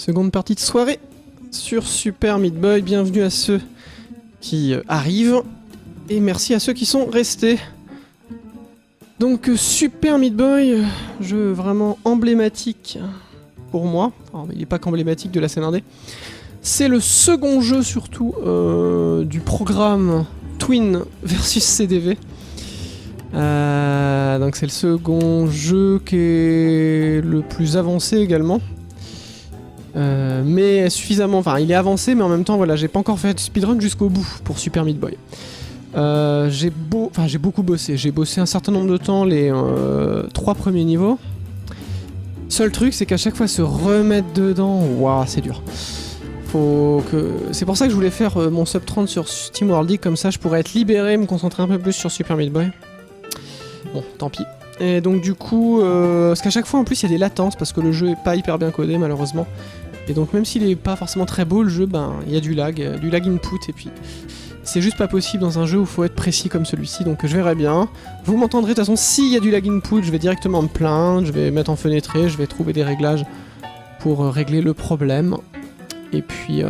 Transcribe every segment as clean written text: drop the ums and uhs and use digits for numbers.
Seconde partie de soirée sur Super Meat Boy. Bienvenue à ceux qui arrivent et merci à ceux qui sont restés. Donc Super Meat Boy, jeu vraiment emblématique pour moi. Alors, il n'est pas qu'emblématique de la scène indé. C'est le second jeu surtout du programme Twin versus CDV. Donc c'est le second jeu qui est le plus avancé également. Mais suffisamment, enfin il est avancé, mais en même temps voilà, j'ai pas encore fait de speedrun jusqu'au bout pour Super Meat Boy. J'ai beaucoup bossé, j'ai bossé un certain nombre de temps les 3 premiers niveaux. Seul truc c'est qu'à chaque fois se remettre dedans, waouh c'est dur. C'est pour ça que je voulais faire mon sub 30 sur Steam World League, comme ça je pourrais être libéré, me concentrer un peu plus sur Super Meat Boy. Bon, tant pis. Et donc du coup, parce qu'à chaque fois en plus il y a des latences, parce que le jeu est pas hyper bien codé malheureusement. Et donc même s'il est pas forcément très beau le jeu, ben il y a du lag input, et puis c'est juste pas possible dans un jeu où il faut être précis comme celui-ci, donc je verrai bien. Vous m'entendrez de toute façon, s'il y a du lag input, je vais directement me plaindre, je vais mettre en fenêtré, je vais trouver des réglages pour régler le problème. Et puis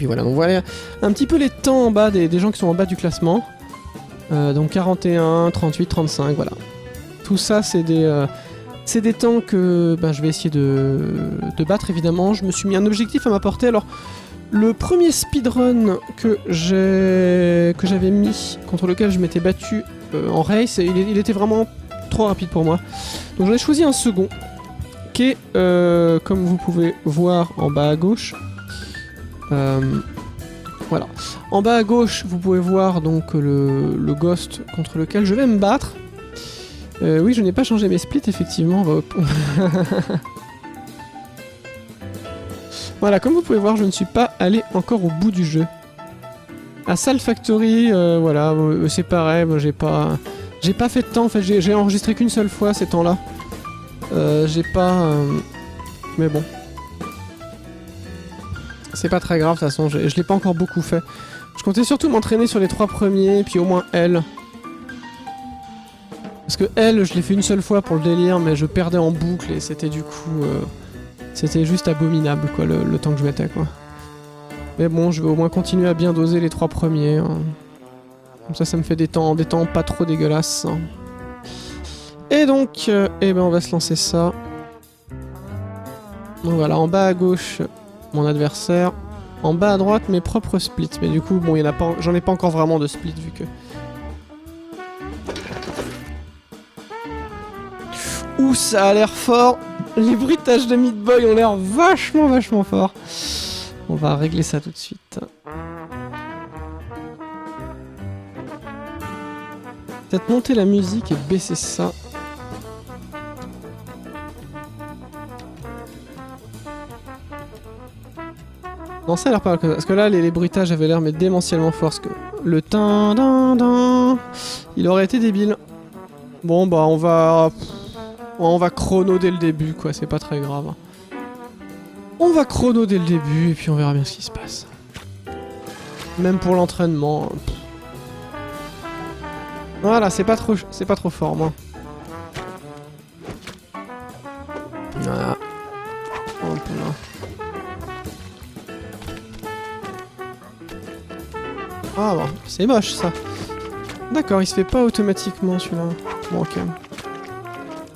voilà, donc voilà un petit peu les temps en bas des gens qui sont en bas du classement. Donc 41, 38, 35, voilà. Tout ça c'est des temps que je vais essayer de battre évidemment. Je me suis mis un objectif à m'apporter. Alors le premier speedrun que j'avais mis, contre lequel je m'étais battu en race, il était vraiment trop rapide pour moi. Donc j'en ai choisi un second qui est, comme vous pouvez voir en bas à gauche, voilà. En bas à gauche, vous pouvez voir donc le ghost contre lequel je vais me battre. Oui, je n'ai pas changé mes splits, effectivement. Voilà, comme vous pouvez voir, je ne suis pas allé encore au bout du jeu. À Sal Factory, voilà, c'est pareil, moi j'ai pas fait de temps, en fait, j'ai enregistré qu'une seule fois ces temps-là. J'ai pas... mais bon. C'est pas très grave, de toute façon, je l'ai pas encore beaucoup fait. Je comptais surtout m'entraîner sur les 3 premiers, puis au moins L. Parce que L, je l'ai fait une seule fois pour le délire, mais je perdais en boucle, et c'était du coup... c'était juste abominable, quoi, le temps que je mettais, quoi. Mais bon, je vais au moins continuer à bien doser les 3 premiers. Hein. Comme ça me fait des temps pas trop dégueulasses. Hein. Et donc, on va se lancer ça. Donc voilà, en bas à gauche, mon adversaire. En bas à droite, mes propres splits. Mais du coup, bon, j'en ai pas encore vraiment de splits, vu que... Ouh, ça a l'air fort. Les bruitages de Meat Boy ont l'air vachement forts. On va régler ça tout de suite. Peut-être monter la musique et baisser ça. Non, ça a l'air pas mal comme ça. Parce que là, les bruitages avaient l'air mais démentiellement forts. Parce que le tin, il aurait été débile. Bon, bah, on va chrono dès le début, quoi. C'est pas très grave. On va chrono dès le début et puis on verra bien ce qui se passe. Même pour l'entraînement. Voilà, c'est pas trop fort, moi. Voilà. Hop là. Ah bon, c'est moche ça. D'accord, il se fait pas automatiquement celui-là. Bon, ok.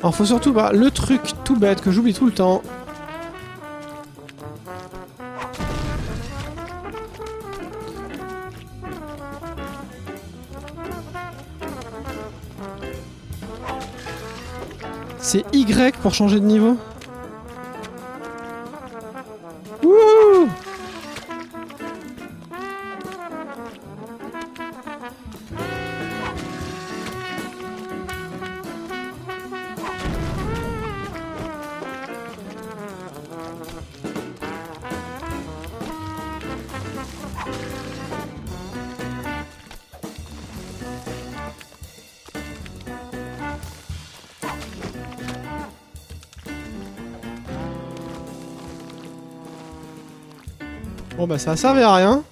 Alors faut surtout, le truc tout bête que j'oublie tout le temps. C'est Y pour changer de niveau. Wouh! Bon bah ça servait à rien.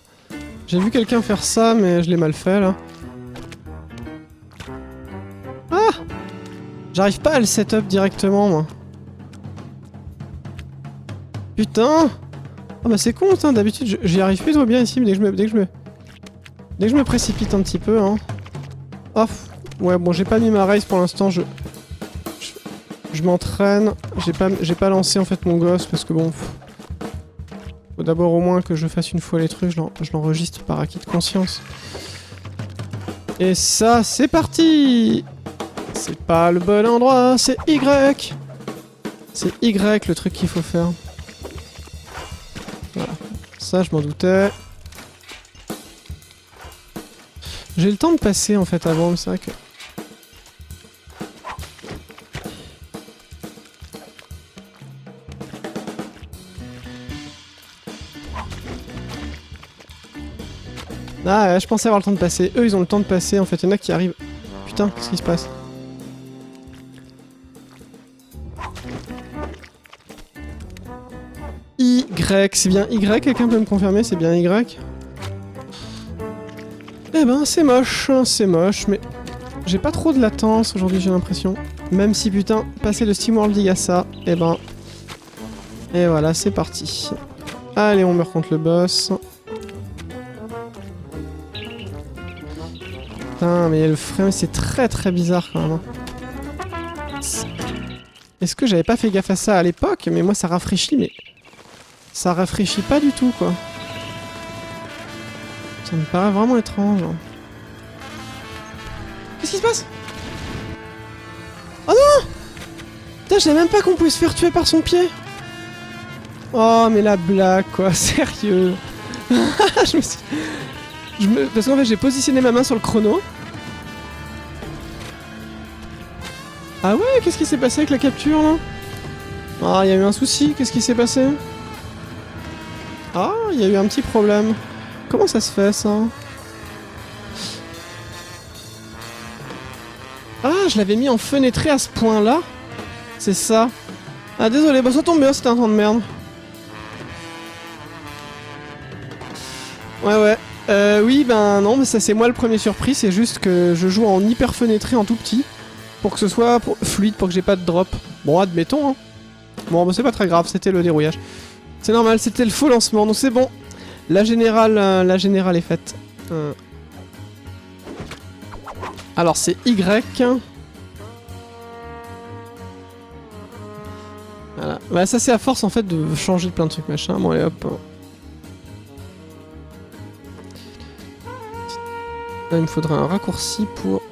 J'ai vu quelqu'un faire ça mais je l'ai mal fait là. Ah! J'arrive pas à le setup directement moi. Putain! Ah bah c'est con, putain, d'habitude j'y arrive plutôt bien ici, mais dès que je me précipite un petit peu, hein. Oh, ouais, bon, j'ai pas mis ma race pour l'instant, je m'entraîne. J'ai pas lancé en fait mon gosse parce que bon... Faut d'abord au moins que je fasse une fois les trucs, je l'enregistre par acquis de conscience. Et ça, c'est parti! C'est pas le bon endroit, c'est Y! C'est Y le truc qu'il faut faire. Voilà. Ça, je m'en doutais. J'ai le temps de passer en fait avant, c'est vrai que... Ah, je pensais avoir le temps de passer. Eux, ils ont le temps de passer. En fait, il y en a qui arrivent. Putain, qu'est-ce qui se passe? Y, c'est bien Y? Quelqu'un peut me confirmer? C'est bien Y? Eh ben, c'est moche, mais... J'ai pas trop de latence aujourd'hui, j'ai l'impression. Même si, putain, passer le SteamWorld Dig à ça, eh ben... Et voilà, c'est parti. Allez, on meurt contre le boss. Putain, mais le frame, c'est très bizarre quand même. Est-ce que j'avais pas fait gaffe à ça à l'époque? Mais moi, ça rafraîchit, mais... Ça rafraîchit pas du tout, quoi. Ça me paraît vraiment étrange. Qu'est-ce qui se passe? Oh non! Putain, je savais même pas qu'on pouvait se faire tuer par son pied. Oh, mais la blague, quoi. Sérieux. Je me suis... Parce qu'en fait, j'ai positionné ma main sur le chrono. Ah ouais, qu'est-ce qui s'est passé avec la capture, là? Ah, il y a eu un souci, qu'est-ce qui s'est passé? Ah, il y a eu un petit problème. Comment ça se fait, ça? Ah, je l'avais mis en fenêtré à ce point-là? C'est ça. Ah, désolé, bah ça tombe bien, c'était un temps de merde. Ouais. Oui, ben non, mais ça c'est moi le premier surpris, c'est juste que je joue en hyper fenêtré en tout petit. Pour que ce soit fluide, pour que j'ai pas de drop. Bon, admettons, hein. Bon, bah c'est pas très grave, c'était le dérouillage. C'est normal, c'était le faux lancement, donc c'est bon. La générale est faite. Alors c'est Y. Voilà. Bah ça c'est à force en fait de changer de plein de trucs machin. Bon allez hop. Là il me faudra un raccourci pour...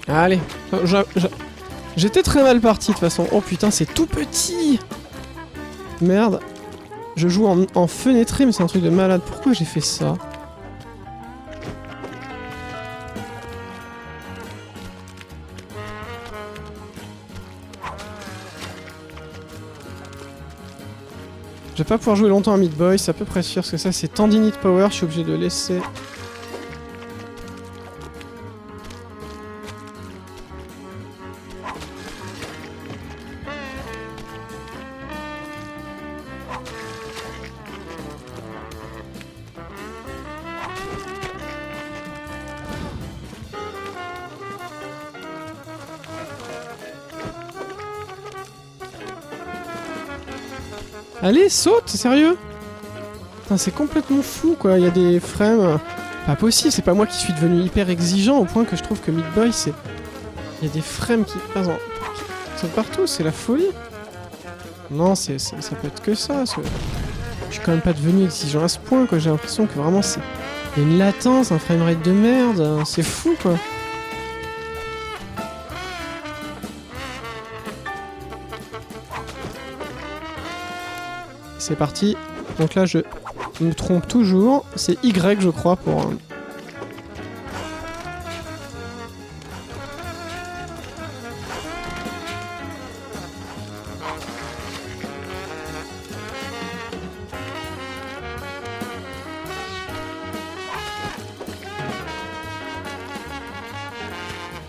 Allez, j'étais très mal parti de toute façon. Oh putain, c'est tout petit. Merde. Je joue en fenêtré, mais c'est un truc de malade. Pourquoi j'ai fait ça? Je vais pas pouvoir jouer longtemps à Meat Boy, c'est à peu près sûr, parce que ça c'est Tendinite Power, je suis obligé de laisser... Allez, saute, sérieux? Putain, c'est complètement fou, quoi. Il y a des frames... Pas possible, c'est pas moi qui suis devenu hyper exigeant au point que je trouve que Meat Boy, c'est... Il y a des frames qui passent qui sont partout, c'est la folie. Non, ça peut être que ça. Je suis quand même pas devenu exigeant à ce point, quoi. J'ai l'impression que vraiment, c'est... Il y a une latence, un framerate de merde. C'est fou, quoi. C'est parti. Donc là, je me trompe toujours. C'est Y, je crois, pour...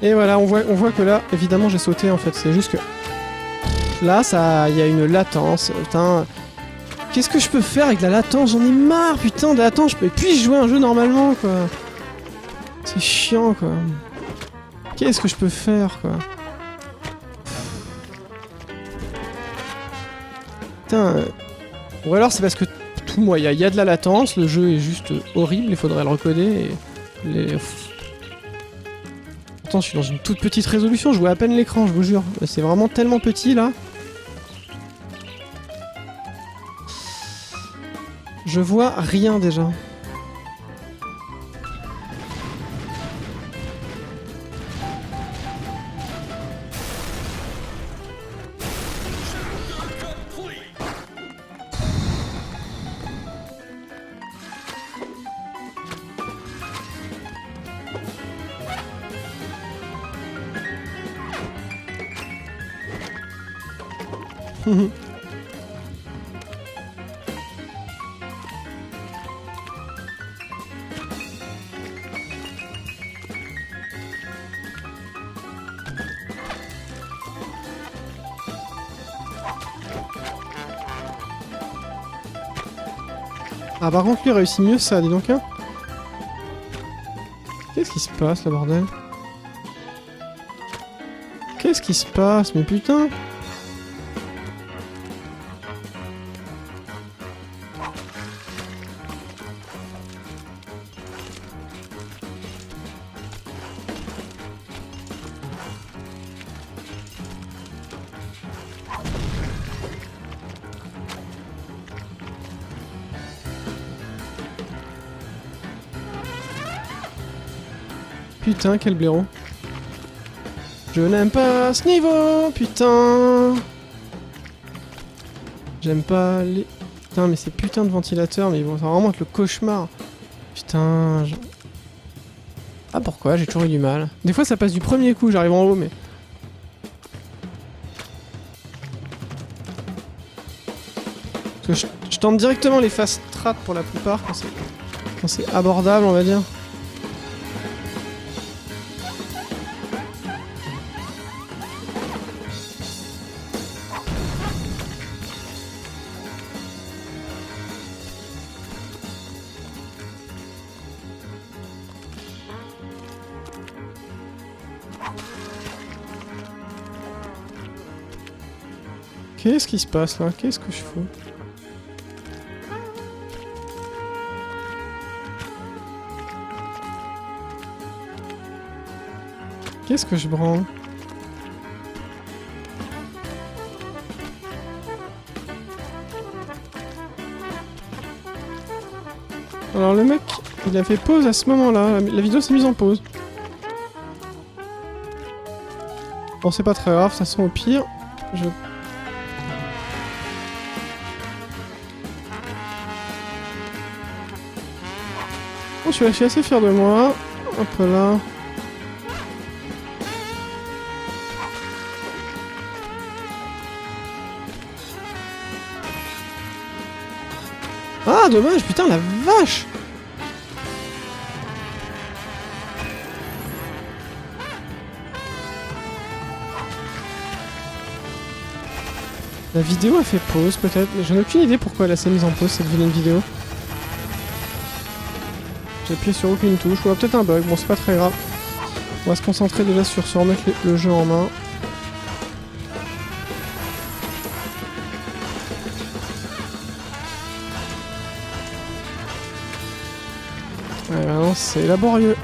Et voilà, on voit que là, évidemment, j'ai sauté, en fait. C'est juste que... Là, il y a une latence. Putain... Qu'est-ce que je peux faire avec la latence? J'en ai marre, putain, de latence. Je peux plus jouer un jeu normalement, quoi. C'est chiant, quoi. Qu'est-ce que je peux faire, quoi? Putain. Ou alors c'est parce que tout moi, il y a de la latence, le jeu est juste horrible, il faudrait le recoder. Et Attends, je suis dans une toute petite résolution, je vois à peine l'écran, je vous jure. C'est vraiment tellement petit, là. Je vois rien, déjà. Ah par contre lui réussit mieux ça, dis donc hein. Qu'est-ce qui se passe là bordel? Qu'est-ce qui se passe? Mais putain! Putain, quel blaireau. Je n'aime pas ce niveau, putain. J'aime pas les... Putain, mais ces putains de ventilateurs, mais ils vont vraiment être le cauchemar. Putain, Ah, pourquoi? J'ai toujours eu du mal. Des fois, ça passe du premier coup, j'arrive en haut, mais... Parce que je tente directement les fast strat pour la plupart, quand c'est abordable, on va dire. Qu'est-ce qui se passe là? Qu'est-ce que je fous? Qu'est-ce que je branle? Alors le mec, il a fait pause à ce moment-là. La vidéo s'est mise en pause. Bon, c'est pas très grave, de toute façon au pire, je... Oh, je suis assez fier de moi. Hop là. Ah, dommage, putain, la vache! La vidéo a fait pause, peut-être, mais j'en ai aucune idée pourquoi elle s'est mise en pause, cette vilaine vidéo. J'ai appuyé sur aucune touche, ou peut-être un bug, bon c'est pas très grave. On va se concentrer déjà sur se remettre le jeu en main. Ouais, vraiment c'est laborieux.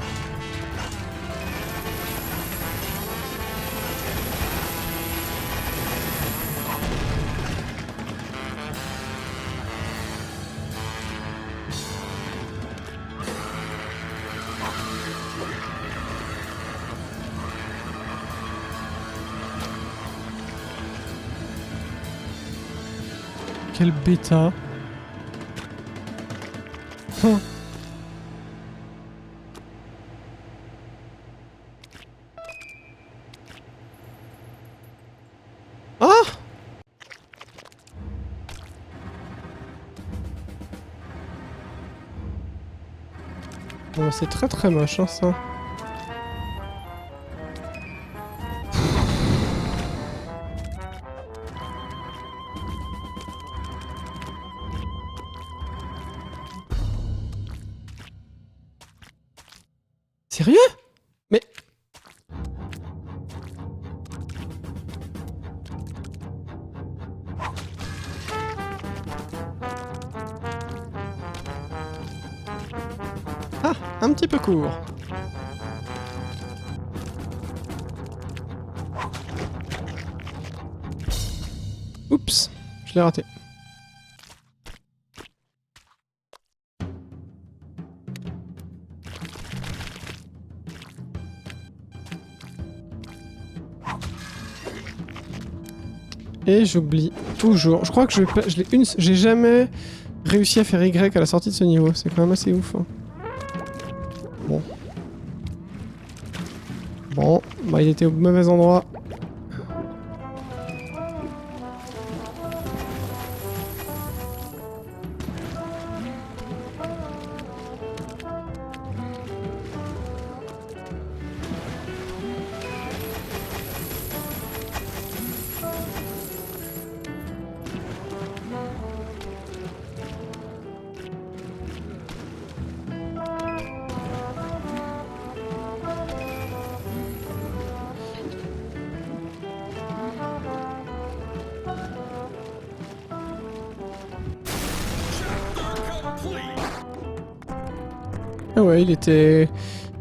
Quelle bêta. Ah! Bon, c'est très très moche hein, ça. Sérieux? Mais... Ah, un petit peu court. Oups, je l'ai raté. Et j'oublie toujours. Je crois que j'ai jamais réussi à faire Y à la sortie de ce niveau. C'est quand même assez ouf. Hein. Bon. Bon, bah il était au mauvais endroit. Ah ouais, il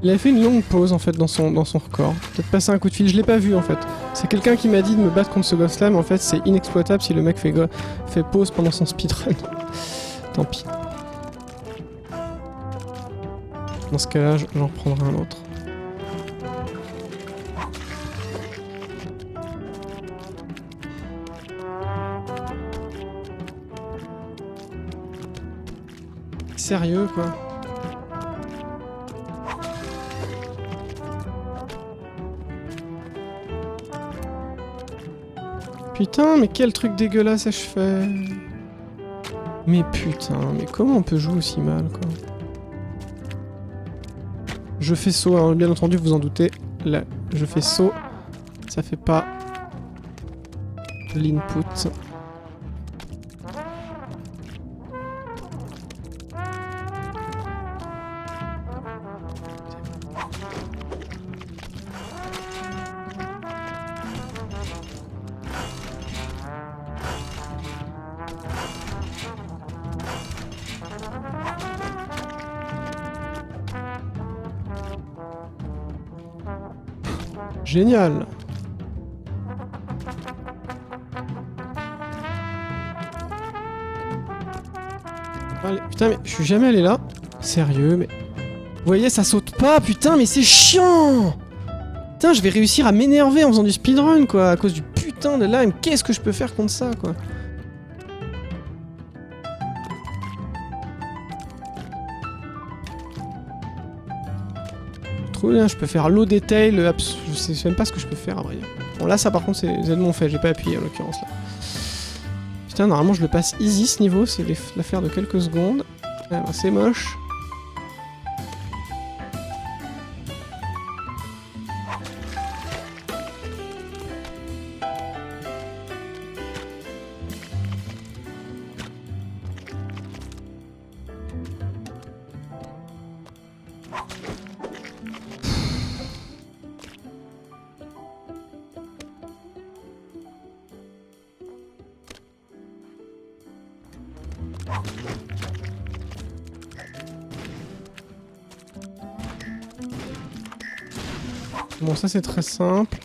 avait fait une longue pause en fait dans son record. Peut-être passer un coup de fil, je l'ai pas vu en fait. C'est quelqu'un qui m'a dit de me battre contre ce gosse là, mais en fait c'est inexploitable si le mec fait pause pendant son speedrun. Tant pis. Dans ce cas-là, j'en reprendrai un autre. Sérieux quoi. Putain, mais quel truc dégueulasse je fais. Mais putain, mais comment on peut jouer aussi mal, quoi. Je fais saut, hein, bien entendu, vous en doutez. Là, je fais saut. Ça fait pas l'input. Génial. Allez, putain, mais je suis jamais allé là. Sérieux, mais... Vous voyez, ça saute pas, putain, mais c'est chiant. Putain, je vais réussir à m'énerver en faisant du speedrun, quoi, à cause du putain de lime. Qu'est-ce que je peux faire contre ça, quoi? Trop bien, je peux faire low detail, je sais même pas ce que je peux faire, à vrai dire. Bon, là, ça, par contre, c'est Z mon fait, j'ai pas appuyé, en l'occurrence, là. Putain, normalement, je le passe easy, ce niveau, c'est l'affaire de quelques secondes. Ah, ben, c'est moche. Bon, ça c'est très simple.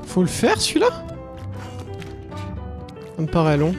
Faut le faire celui-là? Ça me paraît long.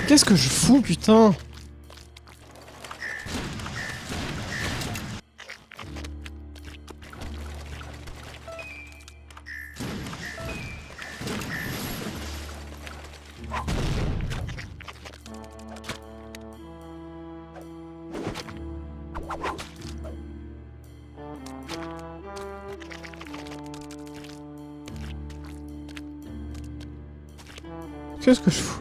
Qu'est-ce que je fous, putain? Qu'est-ce que je fous?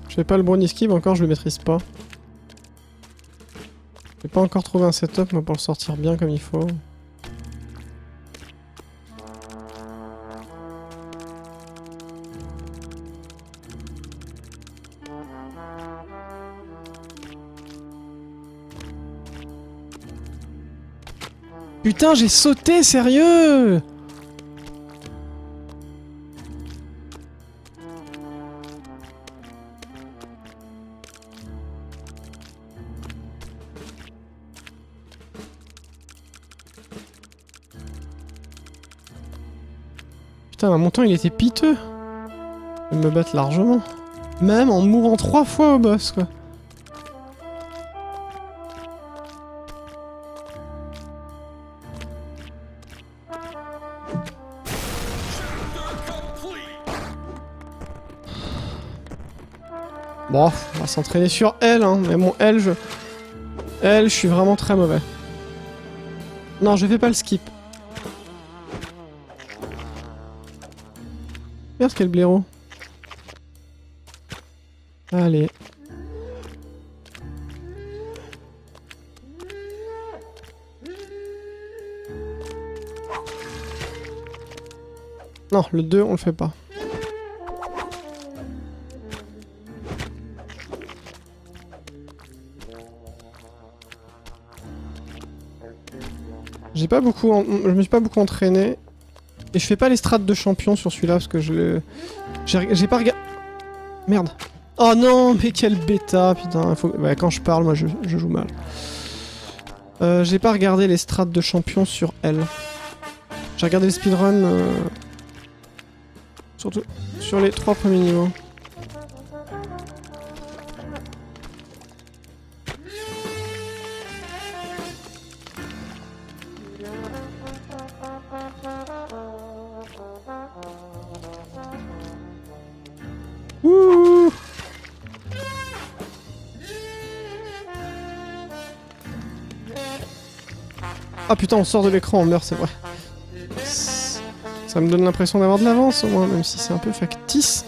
Je fais pas le brownie esquive encore, je le maîtrise pas. J'ai pas encore trouvé un setup moi pour le sortir bien comme il faut. Putain, j'ai sauté, sérieux! Putain, mon temps il était piteux. Je vais me battre largement. Même en mourant 3 fois au boss, quoi. Bon, on va s'entraîner sur L, hein. Mais mon L, je suis vraiment très mauvais. Non, je fais pas le skip. Regarde quel blaireau. Allez. Non, le 2, on le fait pas. Je me suis pas beaucoup entraîné. Et je fais pas les strats de champion sur celui-là parce que j'ai pas regardé. Merde. Oh non, mais quelle bêta, putain. Ouais, quand je parle, moi je joue mal. J'ai pas regardé les strats de champion sur elle. J'ai regardé les speedruns surtout sur les 3 premiers niveaux. Ouh. Ah putain, on sort de l'écran, on meurt, c'est vrai. Ça me donne l'impression d'avoir de l'avance au moins, même si c'est un peu factice.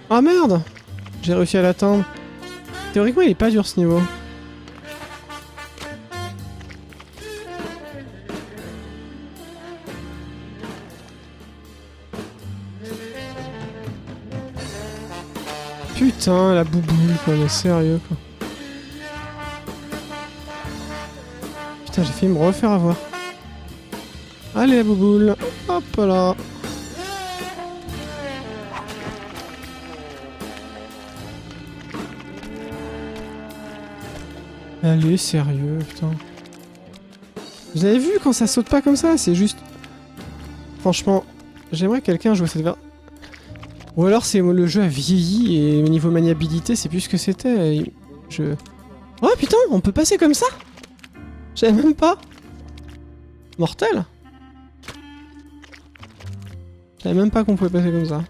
Ah merde! J'ai réussi à l'atteindre. Théoriquement, il est pas dur ce niveau. Putain, la bouboule, quoi, mais sérieux, quoi. Putain, j'ai failli me refaire avoir. Allez, la bouboule. Hop là. Allez, sérieux, putain. Vous avez vu quand ça saute pas comme ça? C'est juste... Franchement, j'aimerais que quelqu'un joue cette version. Ou alors c'est le jeu a vieilli et niveau maniabilité c'est plus ce que c'était. Oh putain, on peut passer comme ça? Je savais même pas. Mortel. Je savais même pas qu'on pouvait passer comme ça.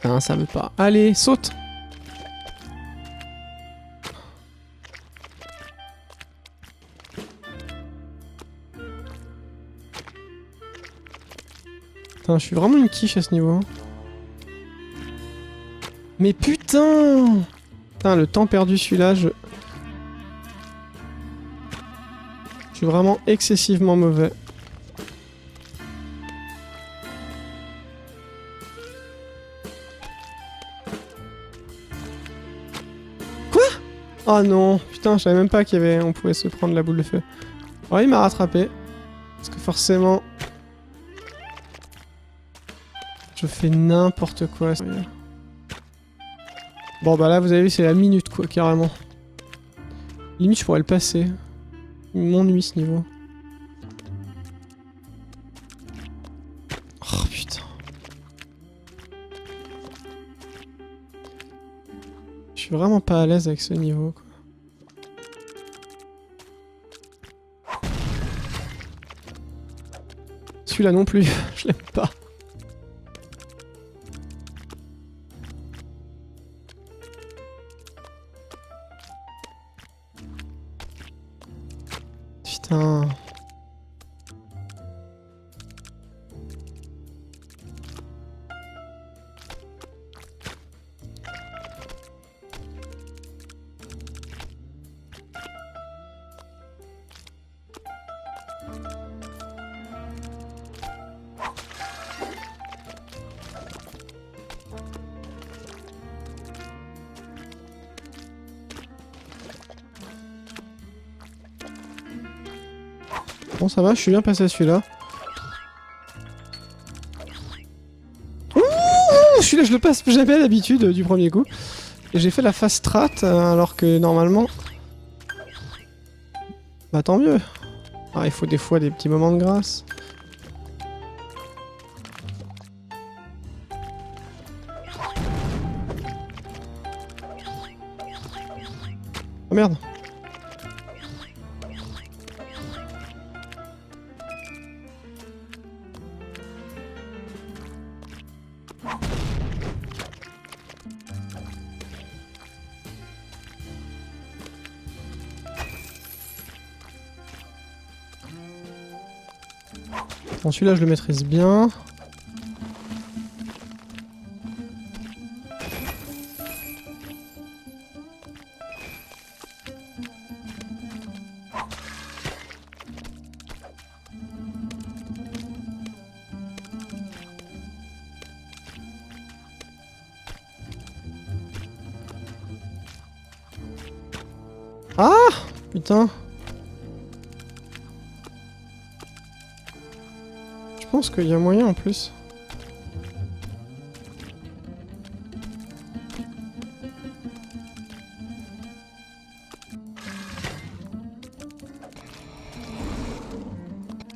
Ah, ça veut pas. Allez, saute. Putain, je suis vraiment une quiche à ce niveau. Mais putain! Putain, le temps perdu celui-là, je suis vraiment excessivement mauvais. Quoi? Oh non, putain, je savais même pas on pouvait se prendre la boule de feu. Oh, il m'a rattrapé. Parce que forcément... Je fais n'importe quoi. Bon bah là, vous avez vu, c'est la minute quoi, carrément. Limite, je pourrais le passer. Il m'ennuie ce niveau. Oh putain. Je suis vraiment pas à l'aise avec ce niveau quoi. Celui-là non plus, je l'aime pas. Putain. Bon ça va, je suis bien passé à celui-là. Ouh, celui-là je le passe jamais d'habitude du premier coup. Et j'ai fait la fast strat alors que normalement... Bah tant mieux. Ah, il faut des fois des petits moments de grâce. Oh merde. Bon, celui-là, je le maîtrise bien. Ah! Putain. Je pense qu'il y a moyen en plus.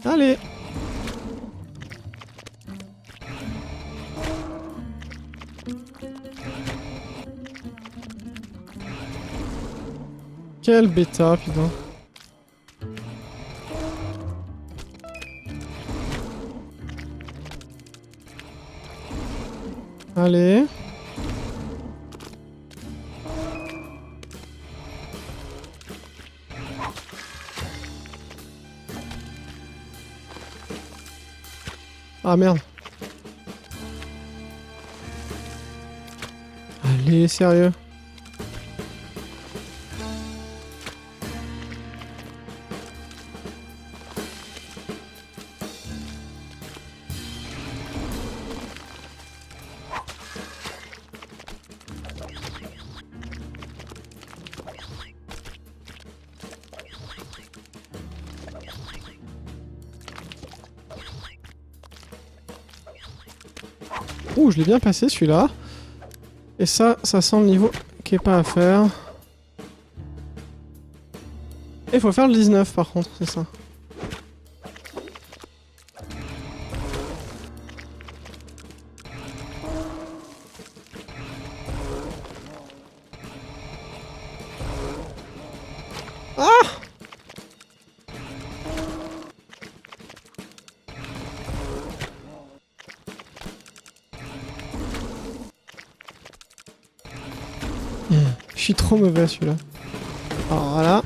Allez! Quel bêta, putain. Allez. Ah merde. Allez, sérieux. Ouh, je l'ai bien passé celui-là. Et ça sent le niveau qui est pas à faire. Et il faut faire le 19 par contre, c'est ça. Ah! Je suis trop mauvais celui-là. Alors voilà.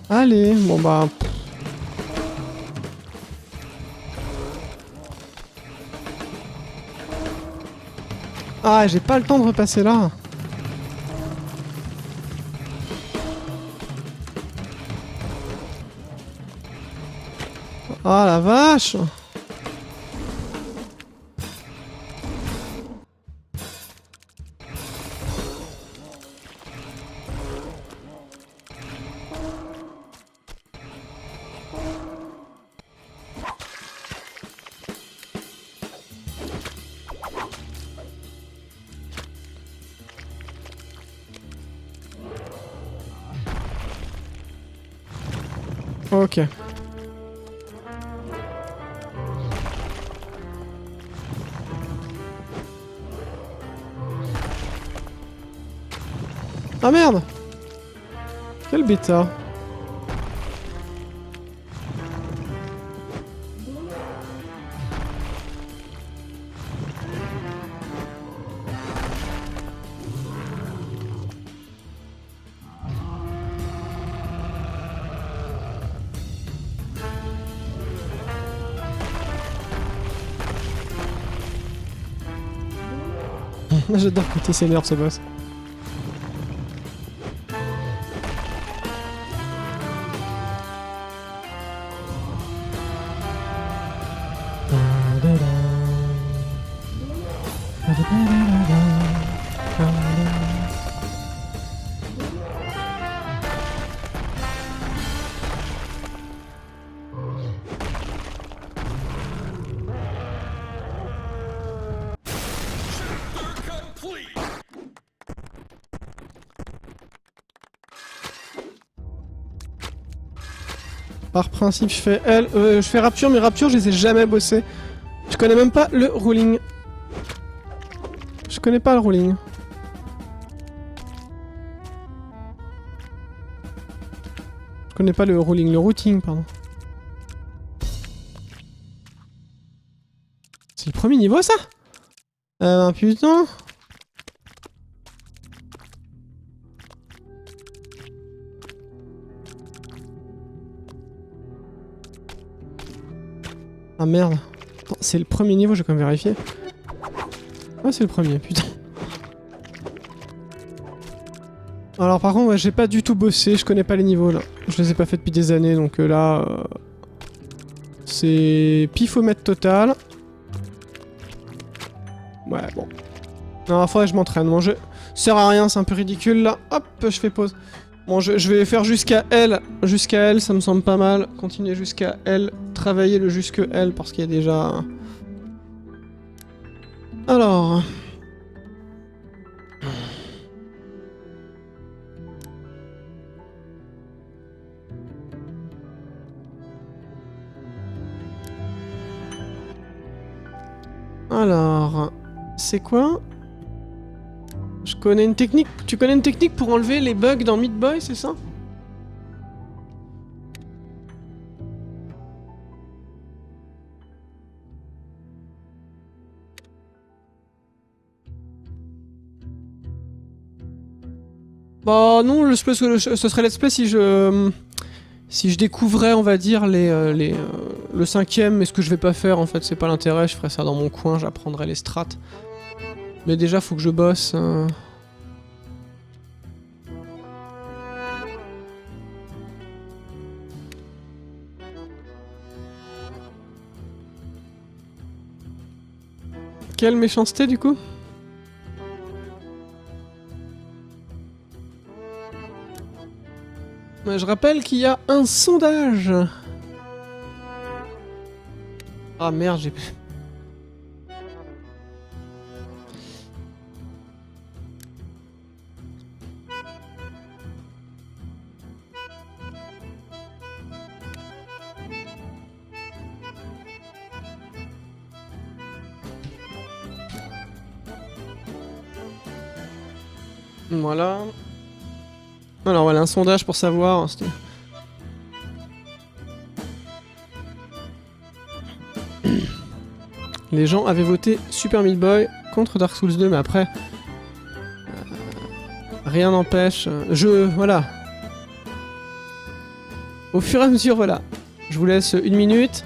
Allez, bon bah... Ah, j'ai pas le temps de repasser là. Ah la vache! Ok. Ah merde! Quel bêta! J'adore quand il s'énerve ce boss. Par principe, je fais L, je fais Rapture, mais Rapture, je les ai jamais bossés. Je connais même pas le ruling. Je connais pas le ruling. Je connais pas le ruling, le routing, pardon. C'est le premier niveau, ça? Putain. Ah merde. C'est le premier niveau, je vais quand même vérifier. Ah, c'est le premier, putain. Alors par contre, ouais, j'ai pas du tout bossé, je connais pas les niveaux là. Je les ai pas fait depuis des années, donc là... c'est pifomètre total. Ouais, bon. Non, faudrait que je m'entraîne. Bon, sert à rien, c'est un peu ridicule là. Hop, je fais pause. Bon, je vais faire jusqu'à L. Jusqu'à L, ça me semble pas mal. Continuer jusqu'à L. Travailler le jusque L parce qu'il y a déjà... Alors... Alors... C'est quoi? Je connais une technique... Tu connais une technique pour enlever les bugs dans Meat Boy, c'est ça? Bah non, ce serait let's play si je découvrais, on va dire, le cinquième, mais ce que je vais pas faire en fait, c'est pas l'intérêt, je ferais ça dans mon coin, j'apprendrai les strats. Mais déjà, faut que je bosse. Quelle méchanceté du coup? Je rappelle qu'il y a un sondage. Ah merde, j'ai... Voilà. Alors voilà, un sondage pour savoir... Les gens avaient voté Super Meat Boy contre Dark Souls 2, mais après... rien n'empêche... Voilà. Au fur et à mesure, voilà. Je vous laisse 1 minute.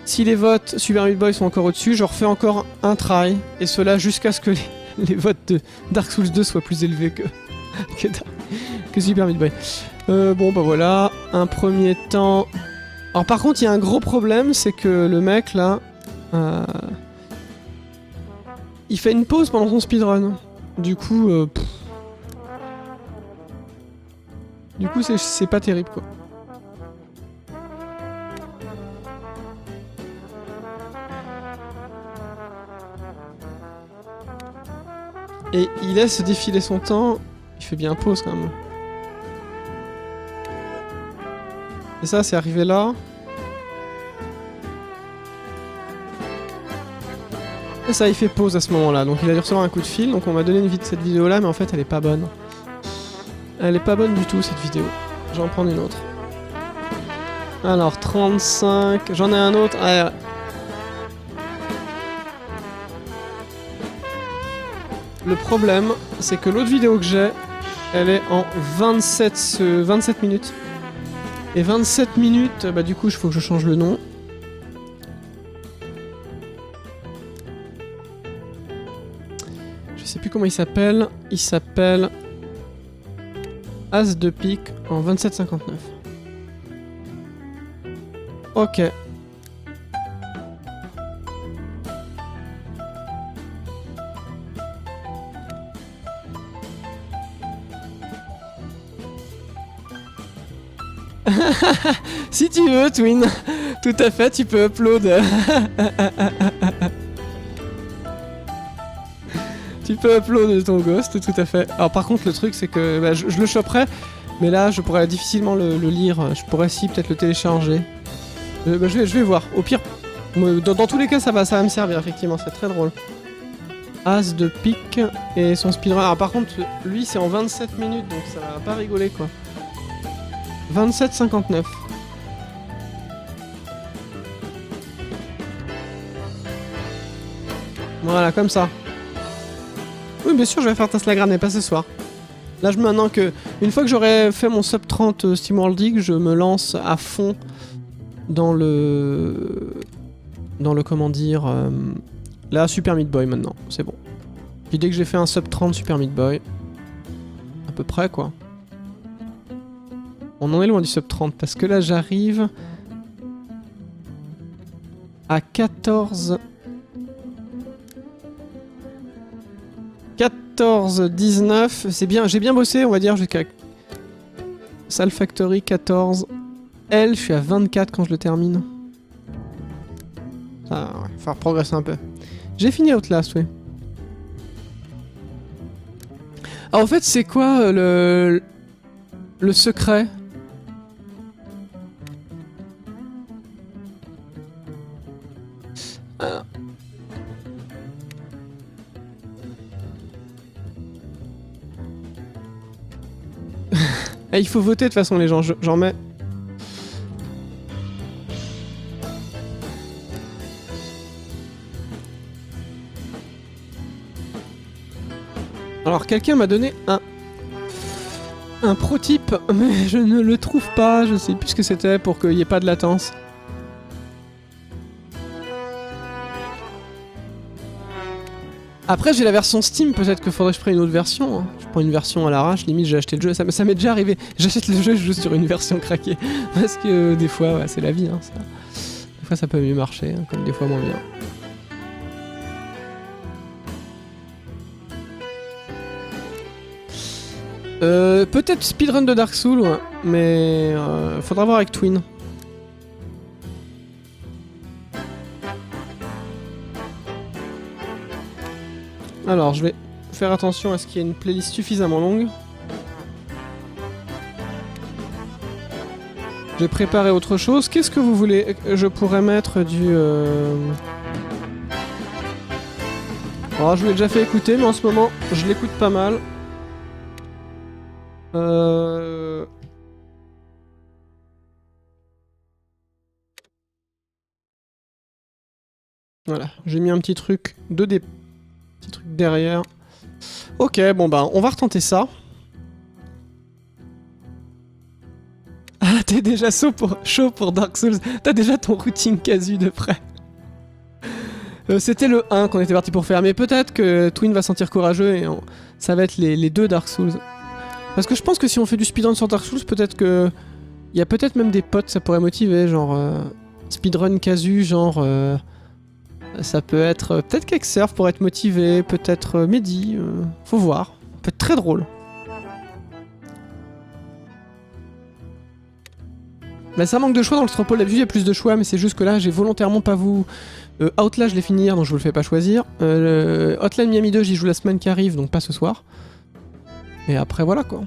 Si les votes Super Meat Boy sont encore au-dessus, je refais encore un try. Et cela jusqu'à ce que les votes de Dark Souls 2 soient plus élevés que Super Meat Boy. Bon bah voilà, un premier temps Alors par contre, il y a un gros problème, c'est que le mec là, il fait une pause pendant son speedrun. Du coup, c'est pas terrible quoi. Et il laisse défiler son temps, il fait bien pause quand même. Et ça, c'est arrivé là. Et ça, il fait pause à ce moment-là. Donc il a dû recevoir un coup de fil. Donc on m'a donné cette vidéo-là, mais en fait, elle est pas bonne. Elle est pas bonne du tout, cette vidéo. Je vais en prendre une autre. Alors, 35... J'en ai un autre. Ah, le problème, c'est que l'autre vidéo que j'ai, elle est en 27 minutes. Et 27 minutes, bah du coup, il faut que je change le nom. Je sais plus comment il s'appelle. Il s'appelle As de pique en 27,59. Ok. Si tu veux, Twin, tout à fait, tu peux upload. Tu peux upload ton ghost, tout à fait. Alors par contre, le truc, c'est que bah, je le choperai, mais là, je pourrais difficilement le lire. Je pourrais si peut-être le télécharger. Bah, je vais voir. Au pire, dans tous les cas, ça va me servir, effectivement, c'est très drôle. As de pique et son speedrun. Alors par contre, lui, c'est en 27 minutes, donc ça va pas rigoler, quoi. 27,59. Voilà, comme ça. Oui, bien sûr, je vais faire Teslagram, mais pas ce soir. Là, maintenant que... Une fois que j'aurai fait mon sub 30 SteamWorld League, je me lance à fond dans le... comment dire... la Super Meat Boy, maintenant. C'est bon. Puis dès que j'ai fait un sub 30 Super Meat Boy... À peu près, quoi. On en est loin du sub 30, parce que là, j'arrive... à 14... 19, c'est bien, j'ai bien bossé, on va dire, jusqu'à Sal Factory 14. Elle, je suis à 24 quand je le termine. Ça va falloir progresser un peu. J'ai fini Outlast, oui. Alors en fait, c'est quoi le secret? Il faut voter de toute façon les gens, j'en mets. Alors quelqu'un m'a donné un pro tip, mais je ne le trouve pas, je sais plus ce que c'était pour qu'il n'y ait pas de latence. Après j'ai la version Steam, peut-être qu'il faudrait que je prenne une autre version. Hein. Je prends une version à l'arrache, limite j'ai acheté le jeu, ça m'est déjà arrivé. J'achète le jeu juste sur une version craquée. Parce que des fois, ouais, c'est la vie. Hein, ça. Des fois ça peut mieux marcher, hein, comme des fois moins bien. Peut-être speedrun de Dark Souls, ouais, mais faudra voir avec Twin. Alors, je vais faire attention à ce qu'il y ait une playlist suffisamment longue. J'ai préparé autre chose. Qu'est-ce que vous voulez? Je pourrais mettre du... Alors, je vous l'ai déjà fait écouter, mais en ce moment, je l'écoute pas mal. Voilà, j'ai mis un petit truc petit truc derrière. Ok, bon bah, on va retenter ça. Ah, t'es déjà chaud pour Dark Souls. T'as déjà ton routing casu de près. C'était le 1 qu'on était parti pour faire, mais peut-être que Twin va se sentir courageux et ça va être les deux Dark Souls. Parce que je pense que si on fait du speedrun sur Dark Souls, peut-être que Il y a peut-être même des potes, ça pourrait motiver, genre speedrun casu, genre ça peut être peut-être qu'Exerf pourrait être motivé, peut-être Mehdi, faut voir, ça peut être très drôle. Bah ça manque de choix dans le Stropole, d'habitude il y a plus de choix, mais c'est juste que là j'ai volontairement pas vous... Outlaw je l'ai fini hier donc je vous le fais pas choisir. Hotline Miami 2 j'y joue la semaine qui arrive donc pas ce soir. Et après voilà quoi.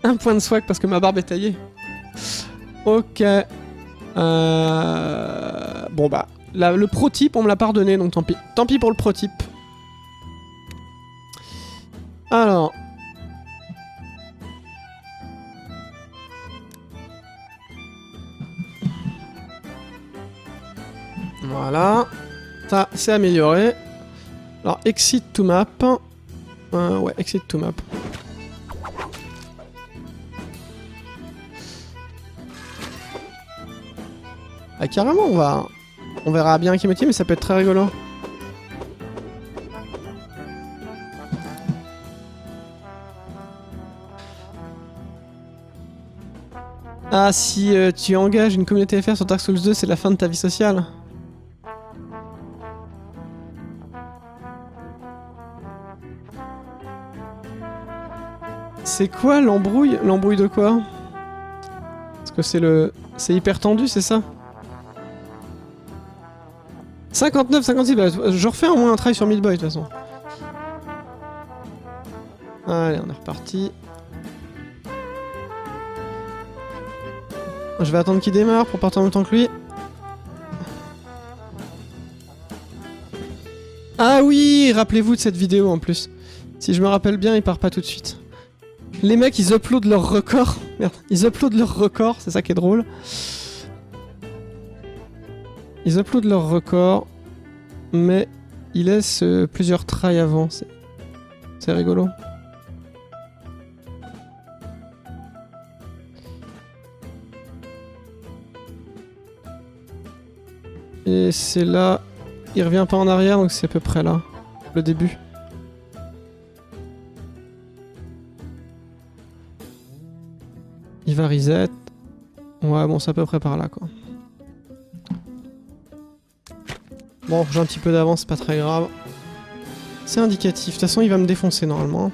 Un point de swag parce que ma barbe est taillée. Ok. Bon bah, le pro type on me l'a pardonné donc tant pis. Tant pis pour le pro type. Alors... Voilà. Ça, c'est amélioré. Alors, exit to map. Ouais, exit to map. Ah, carrément, on verra bien qui motive, mais ça peut être très rigolo. Ah, si tu engages une communauté FR sur Dark Souls 2, c'est la fin de ta vie sociale. C'est quoi l'embrouille? L'embrouille de quoi? Parce que c'est le... C'est hyper tendu, c'est ça? 59, 56, bah, je refais au moins un try sur Meat Boy de toute façon. Allez, on est reparti. Je vais attendre qu'il démarre pour partir en même temps que lui. Ah oui, rappelez-vous de cette vidéo en plus. Si je me rappelle bien, il part pas tout de suite. Les mecs, ils uploadent leur record. Merde, ils uploadent leur record, c'est ça qui est drôle. Ils uploadent leur record, mais ils laissent plusieurs tries avant. C'est rigolo. Et c'est là... Il revient pas en arrière, donc c'est à peu près là. Le début. Il va reset. Ouais, bon, c'est à peu près par là, quoi. Bon, j'ai un petit peu d'avance, c'est pas très grave. C'est indicatif. De toute façon, il va me défoncer, normalement.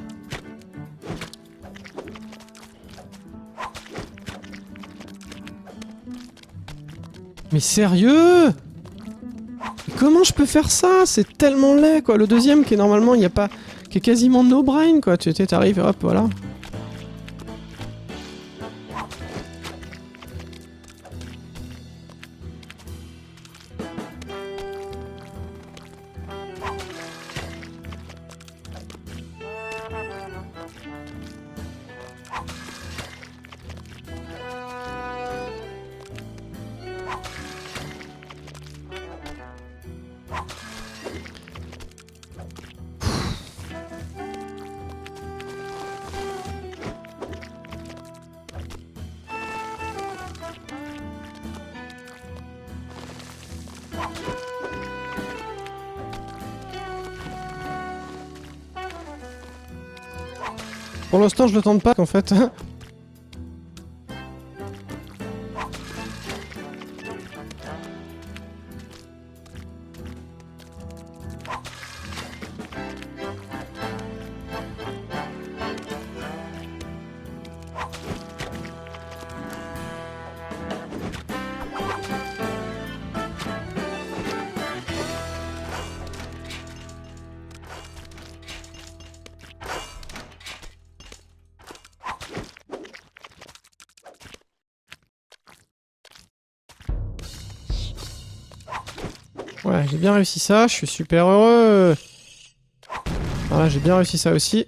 Mais sérieux? Comment je peux faire ça? C'est tellement laid, quoi. Le deuxième, qui est normalement, il y a pas... qui est quasiment no brain, quoi. Tu t'arrives, hop, voilà. Pour l'instant, je le tente pas, qu'en fait. Ouais, j'ai bien réussi ça, je suis super heureux. Voilà, j'ai bien réussi ça aussi.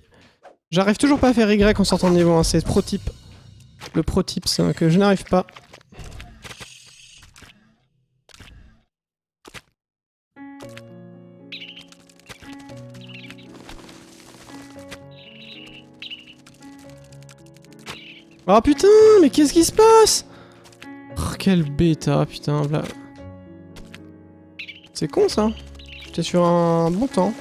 J'arrive toujours pas à faire Y en sortant de niveau, hein, c'est pro type. Le pro type, c'est que je n'arrive pas. Oh putain, mais qu'est-ce qui se passe? Oh, quelle bêta, putain, là. C'est con ça. J'étais sur un bon temps.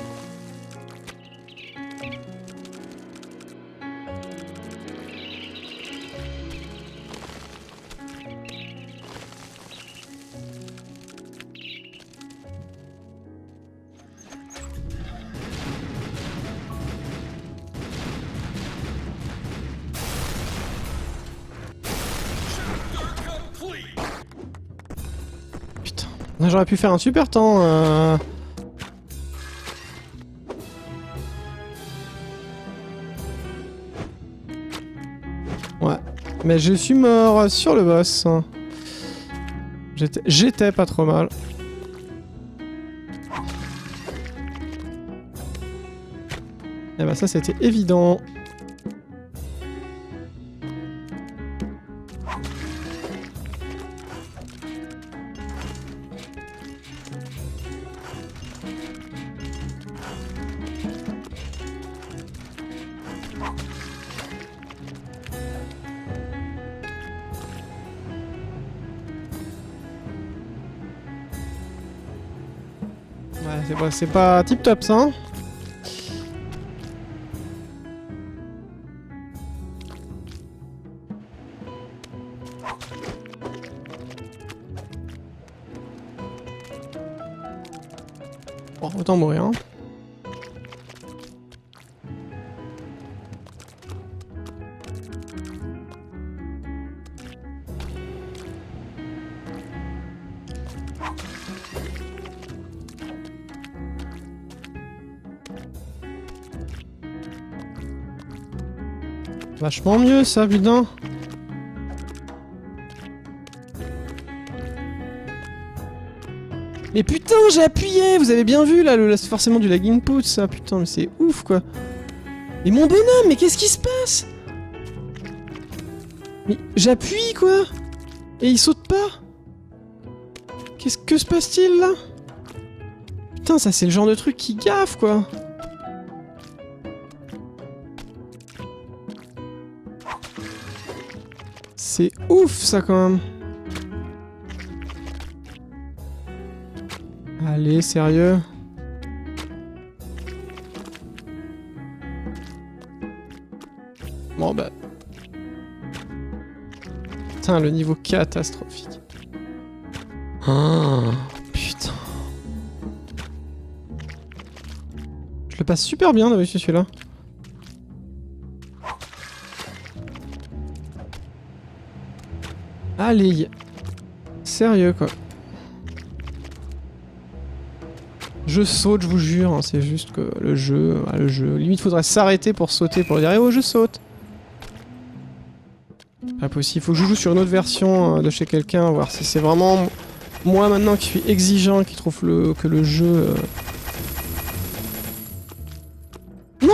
J'aurais pu faire un super temps. Ouais. Mais je suis mort sur le boss. J'étais pas trop mal. Et bah ça c'était évident. Ouais, c'est pas tip top ça. Hein. Bon, autant mourir. Hein. Vachement mieux ça, putain. Mais putain, j'ai appuyé. Vous avez bien vu là, c'est forcément du lag input ça. Putain, mais c'est ouf quoi. Mais mon bonhomme, mais qu'est-ce qui se passe? Mais j'appuie quoi. Et il saute pas. Qu'est-ce que se passe-t-il là? Putain, ça c'est le genre de truc qui gaffe quoi. C'est ouf ça quand même. Allez, sérieux. Bon bah... Putain, le niveau catastrophique. Oh, putain. Je le passe super bien dessus celui-là. Allez. Sérieux quoi. Je saute, je vous jure, hein, c'est juste que le jeu... Limite faudrait s'arrêter pour sauter, pour dire « Oh, je saute !» Pas possible, faut que je joue sur une autre version de chez quelqu'un, voir si c'est vraiment moi maintenant qui suis exigeant, qui trouve que le jeu... Non!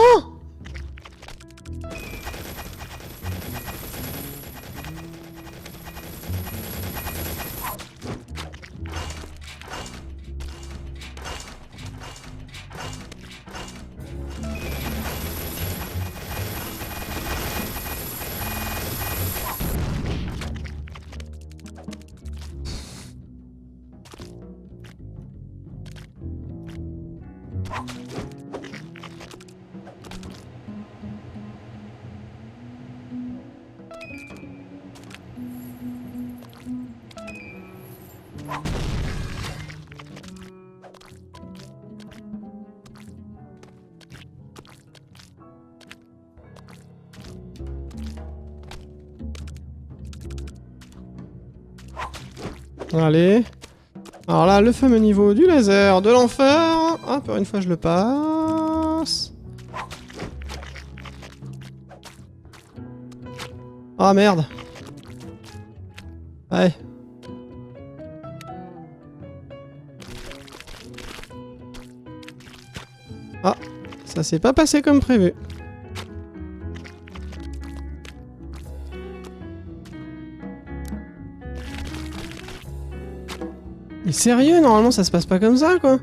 Allez. Alors là, le fameux niveau du laser de l'enfer. Ah, pour une fois, je le passe. Ah, merde. Ouais. Ah, ça s'est pas passé comme prévu. Mais sérieux, normalement ça se passe pas comme ça, quoi.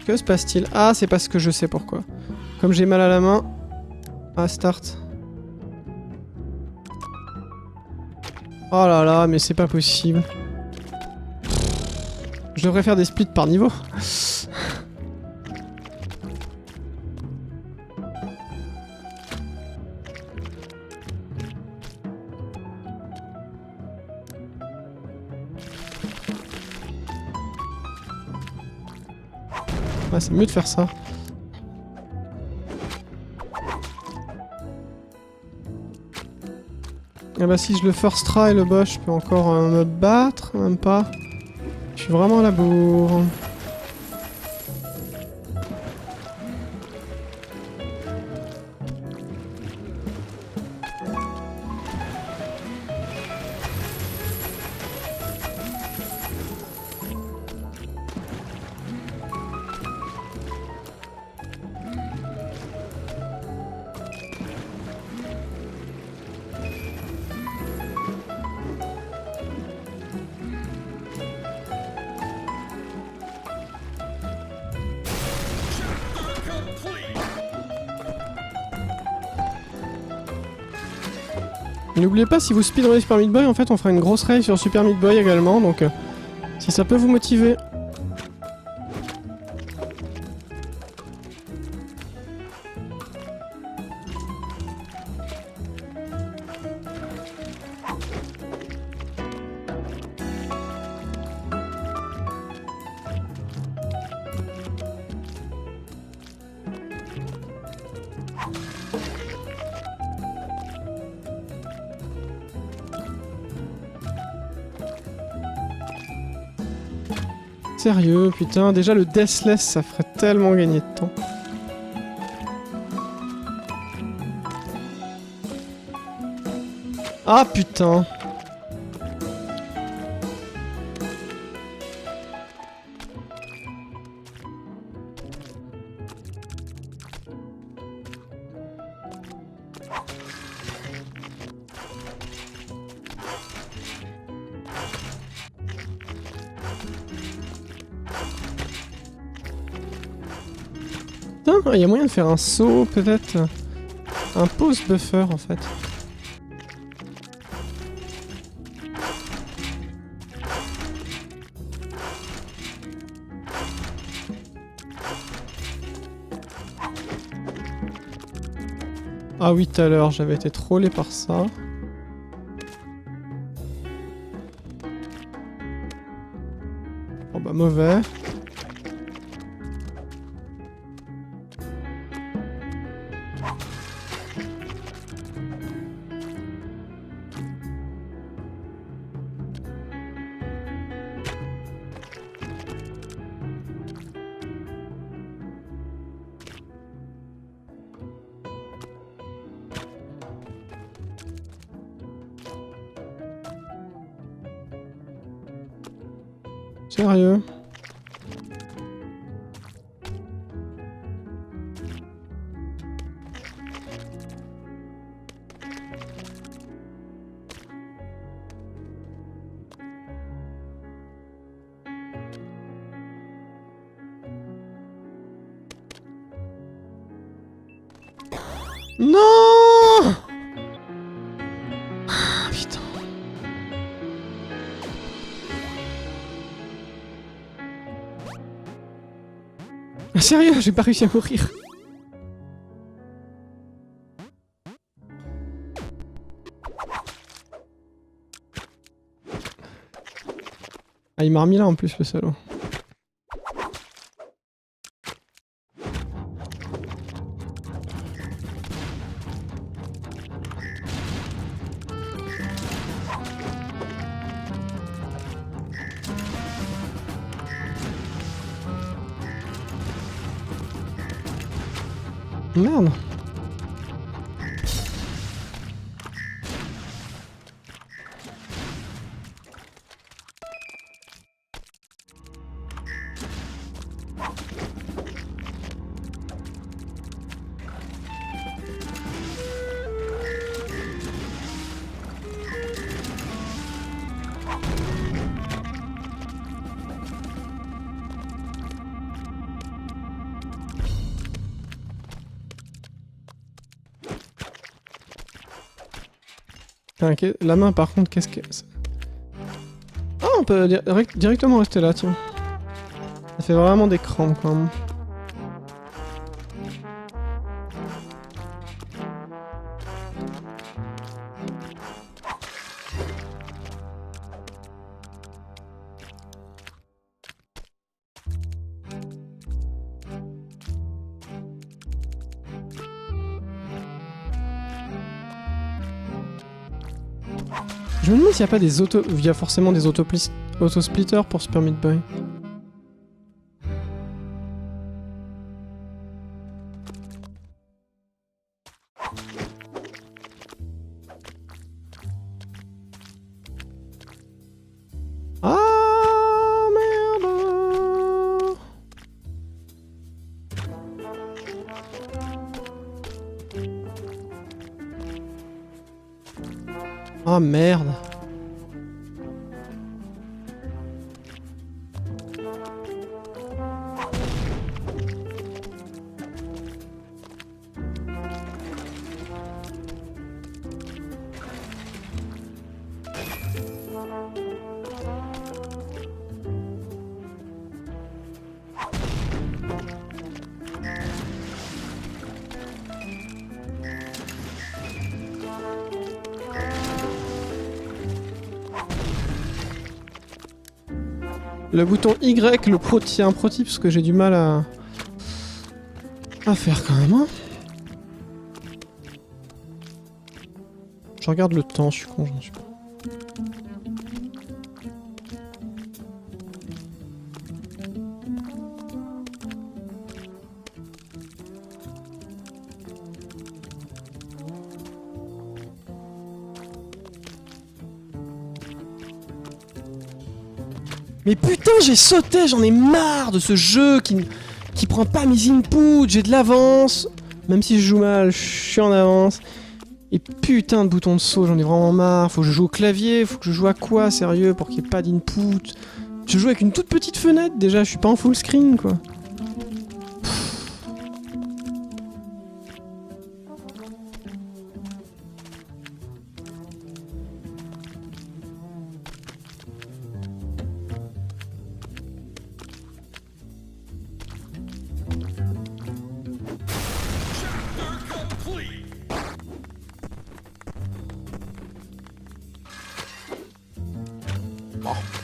Que se passe-t-il? Ah, c'est parce que je sais pourquoi. Comme j'ai mal à la main... Ah, start. Oh là là, mais c'est pas possible. Je devrais faire des splits par niveau. Ouais, c'est mieux de faire ça. Ah bah si je le first try le boss, je peux encore me battre, même pas. Je suis vraiment à la bourre. N'oubliez pas, si vous speedrunnez Super Meat Boy, en fait on fera une grosse raid sur Super Meat Boy également, donc si ça peut vous motiver. Sérieux, putain, déjà le Deathless ça ferait tellement gagner de temps. Ah putain. Il y a moyen de faire un saut, peut-être. Un pause buffer, en fait. Ah oui, tout à l'heure, j'avais été trollé par ça. Oh bah, mauvais. Sérieux? Non! Ah, putain. Ah, sérieux, j'ai pas réussi à mourir. Ah, il m'a remis là en plus, le salaud. Merde. La main par contre, qu'est-ce que... Ah, on peut directement rester là, tiens. Ça fait vraiment des crampes quand même. Je me demande s'il n'y a pas des auto... Il y a forcément des auto-splitters pour Super Meat Boy. Ah merde! Ah merde! Le bouton Y, le pro, c'est un pro tip parce que j'ai du mal à faire quand même. Hein. Je regarde le temps, je suis con, j'en suis pas. Mais putain, j'ai sauté, j'en ai marre de ce jeu qui prend pas mes inputs, j'ai de l'avance. Même si je joue mal, je suis en avance. Et putain de bouton de saut, j'en ai vraiment marre. Faut que je joue au clavier, faut que je joue à quoi, sérieux, pour qu'il n'y ait pas d'input. Je joue avec une toute petite fenêtre déjà, je suis pas en full screen quoi.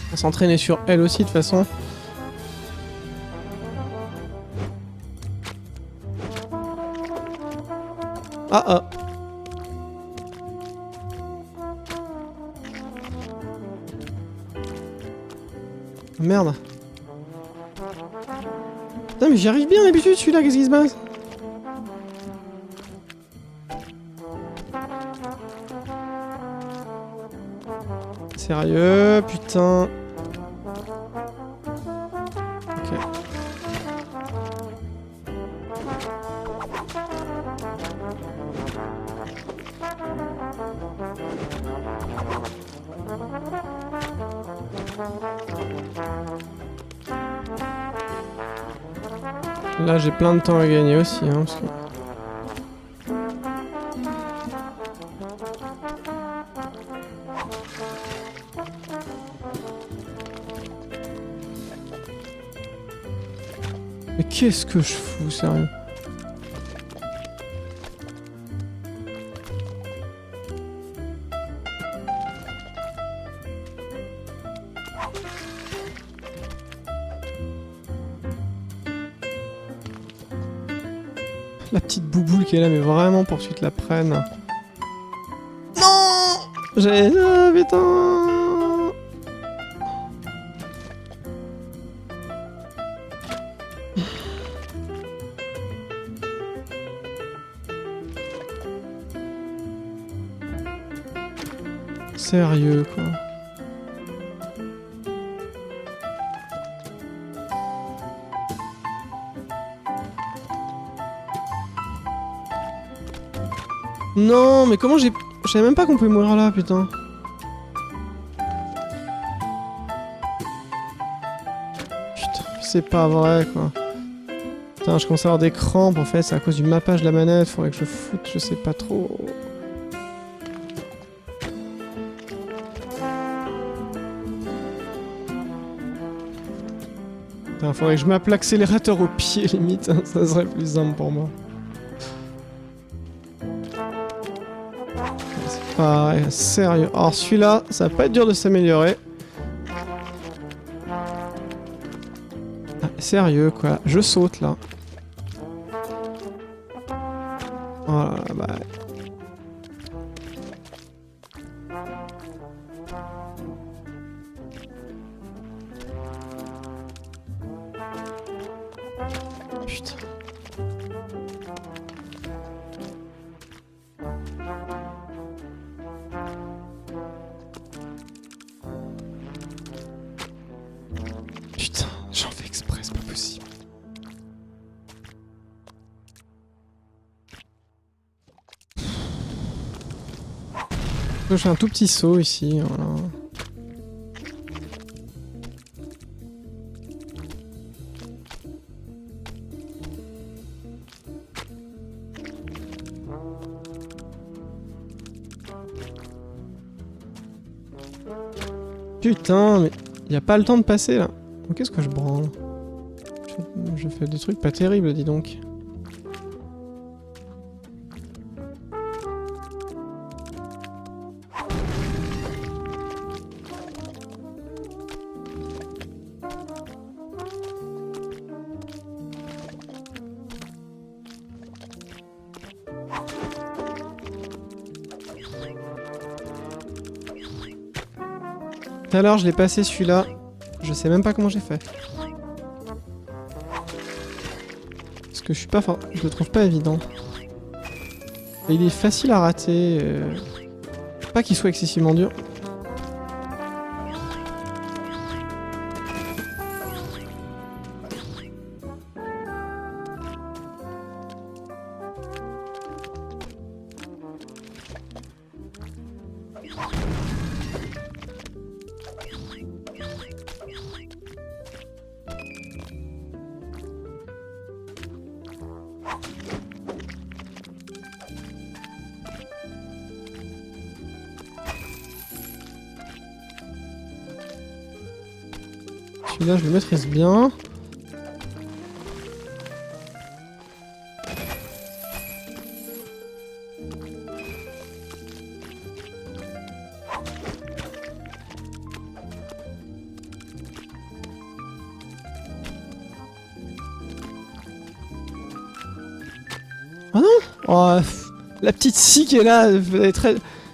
On va s'entraîner sur elle aussi de toute façon. Ah ah. Merde. Putain mais j'y arrive bien d'habitude celui-là, qu'est-ce qui se passe? Sérieux, putain. Ok. Là j'ai plein de temps à gagner aussi, hein, parce que... Mais qu'est-ce que je fous, sérieux? La petite bouboule qui est là, mais vraiment pour que tu te la prennes. Non! J'ai... Ah, putain! Sérieux, quoi. Non, mais comment j'ai... Je savais même pas qu'on pouvait mourir là, putain. Putain, c'est pas vrai, quoi. Putain, je commence à avoir des crampes, en fait, c'est à cause du mappage de la manette, faudrait que je foute, je sais pas trop... Putain, faudrait que je m'appe l'accélérateur au pied, limite, hein, ça serait plus simple pour moi. C'est pareil, sérieux. Alors celui-là, ça va pas être dur de s'améliorer. Ah, sérieux, quoi. Je saute, là. Oh là là, bah... Je fais un tout petit saut ici, voilà. Putain, mais y a pas le temps de passer là. Qu'est-ce que je branle? Je fais des trucs pas terribles, dis donc. Tout à l'heure, je l'ai passé celui-là. Je sais même pas comment j'ai fait. Parce que je suis pas... Enfin, je le trouve pas évident. Et il est facile à rater. Pas qu'il soit excessivement dur. Celui-là, je le maîtrise bien. Ah non! Oh, la petite scie qui est là,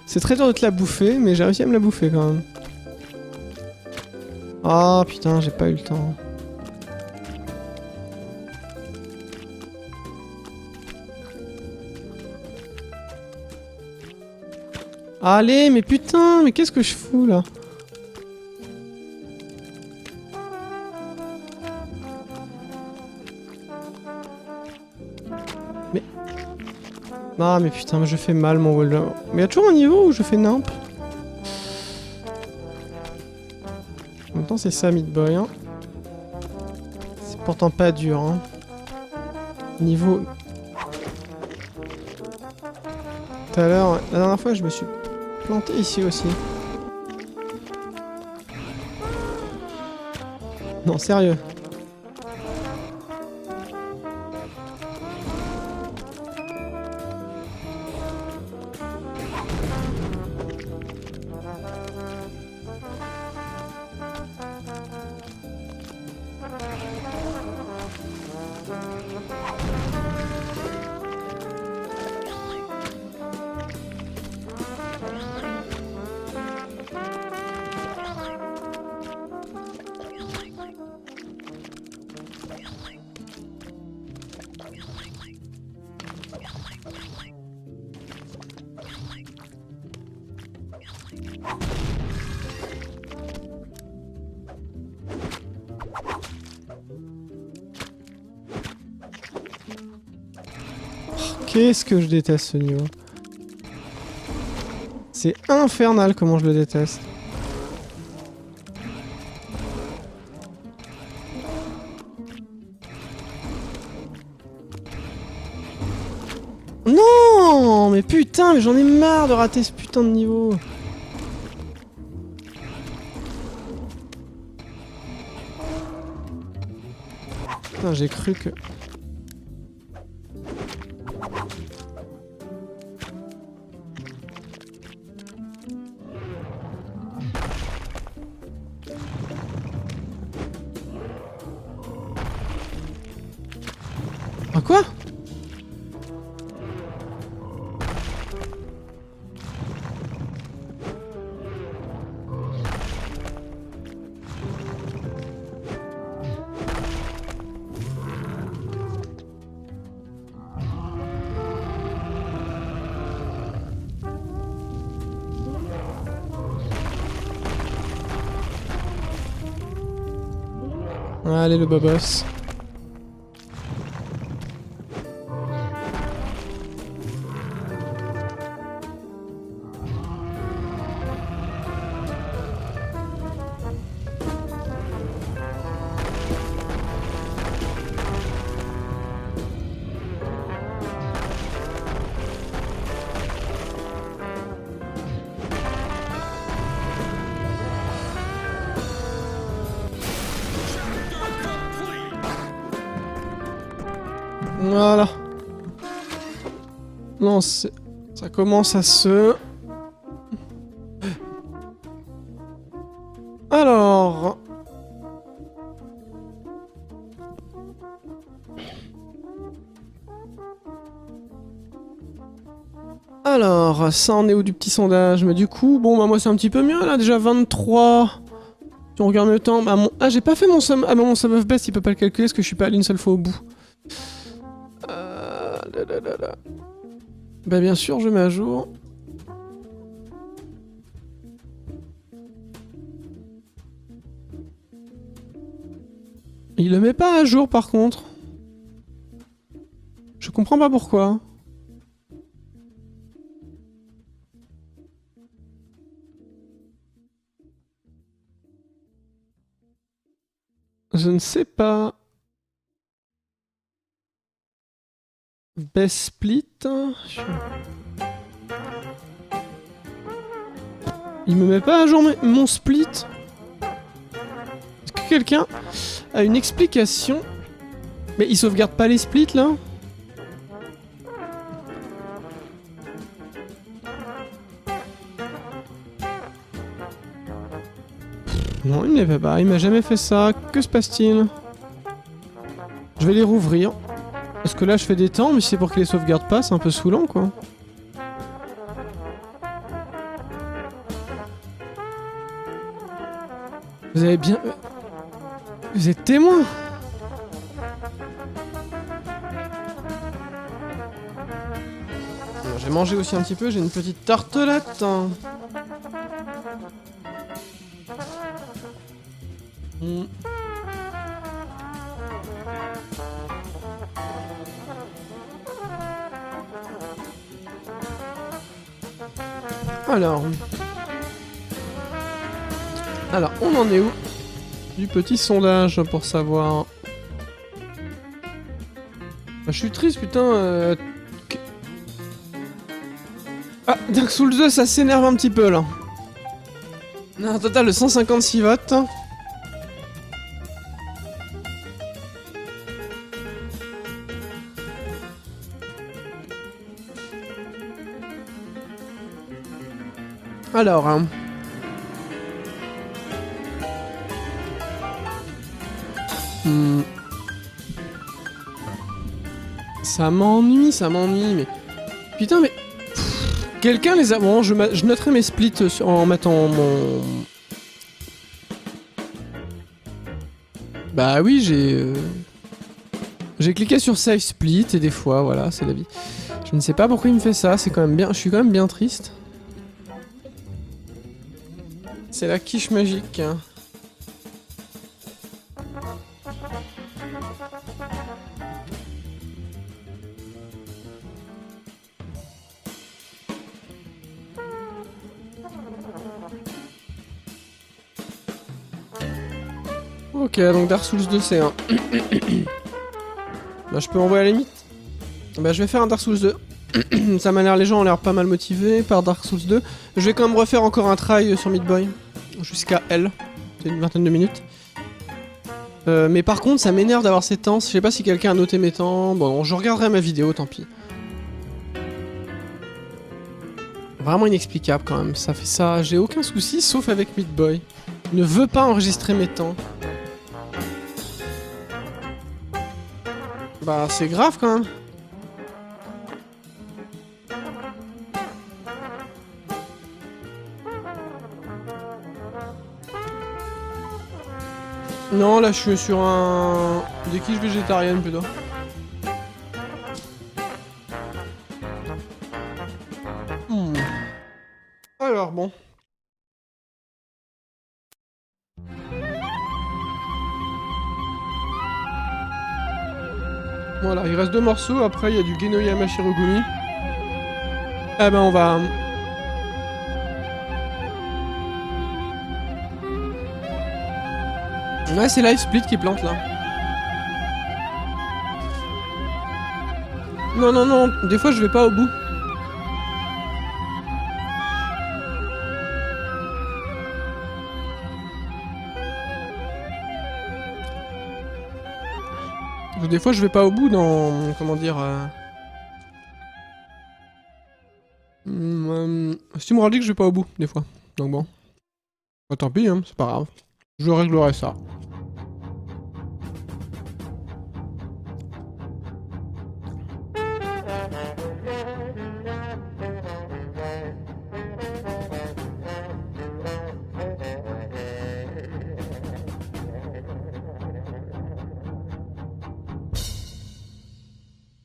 c'est très dur de te la bouffer, mais j'ai réussi à me la bouffer quand même. Ah putain, j'ai pas eu le temps. Allez, mais putain, mais qu'est-ce que je fous là? Mais... Ah mais putain, je fais mal mon wall. Mais y'a toujours un niveau où je fais nimp. En même temps, c'est ça, Meat Boy. Hein. C'est pourtant pas dur. Hein. Niveau... Tout à l'heure, la dernière fois, je me suis planté ici aussi. Non, sérieux. Qu'est-ce que je déteste ce niveau. C'est infernal comment je le déteste. Non, mais putain, mais j'en ai marre de rater ce putain de niveau. Putain, j'ai cru que... Ah quoi? Allez le bobos. Voilà. Non, ça commence à se... Alors... Alors, ça en est où du petit sondage? Mais du coup, bon bah moi c'est un petit peu mieux là, déjà 23. Si on regarde le temps, bah ah j'ai pas fait mon sum... Ah bah mon sum of best il peut pas le calculer parce que je suis pas allé une seule fois au bout. Bah bien sûr je mets à jour. Il le met pas à jour par contre. Je comprends pas pourquoi. Je ne sais pas. Best split. Il me met pas à jour mon split. Est-ce que quelqu'un a une explication? Mais il sauvegarde pas les splits là? Non, il ne les fait pas. Il m'a jamais fait ça. Que se passe-t-il? Je vais les rouvrir. Parce que là, je fais des temps, mais si c'est pour qu'il les sauvegarde pas, c'est un peu saoulant, quoi. Vous avez bien... Vous êtes témoin? J'ai mangé aussi un petit peu, j'ai une petite tartelette. Alors, on en est où? Du petit sondage pour savoir. Bah, je suis triste, putain. Ah, Dark Souls 2, ça s'énerve un petit peu là. On a un total de 156 votes. Alors, ça m'ennuie, mais... Putain, mais... Quelqu'un les a... Bon, je noterai mes splits en mettant mon... Bah oui, j'ai cliqué sur Save Split, et des fois, voilà, c'est la vie. Je ne sais pas pourquoi il me fait ça, c'est quand même bien... Je suis quand même bien triste. C'est la quiche magique. Ok, donc Dark Souls 2 c'est un... Bah je peux envoyer à la limite. Bah je vais faire un Dark Souls 2. Ça m'a l'air, les gens ont l'air pas mal motivés par Dark Souls 2. Je vais quand même refaire encore un try sur Meat Boy. Jusqu'à L. C'est une vingtaine de minutes. Mais par contre ça m'énerve d'avoir ces temps. Je sais pas si quelqu'un a noté mes temps. Bon, je regarderai ma vidéo, tant pis. Vraiment inexplicable quand même. Ça fait ça. J'ai aucun souci sauf avec Meat Boy. Il ne veut pas enregistrer mes temps. Bah c'est grave quand même. Non, là je suis sur un... des quiches végétariennes plutôt. Alors bon. Voilà, il reste 2 morceaux, après il y a du Genoyama Shirogumi. Eh ben on va... Ouais, c'est Live Split qui plante là. Non, non, non, des fois je vais pas au bout. Des fois, je vais pas au bout dans... Comment dire... Steam dit que je vais pas au bout, des fois. Donc bon. Bah, tant pis, hein, c'est pas grave. Je réglerai ça.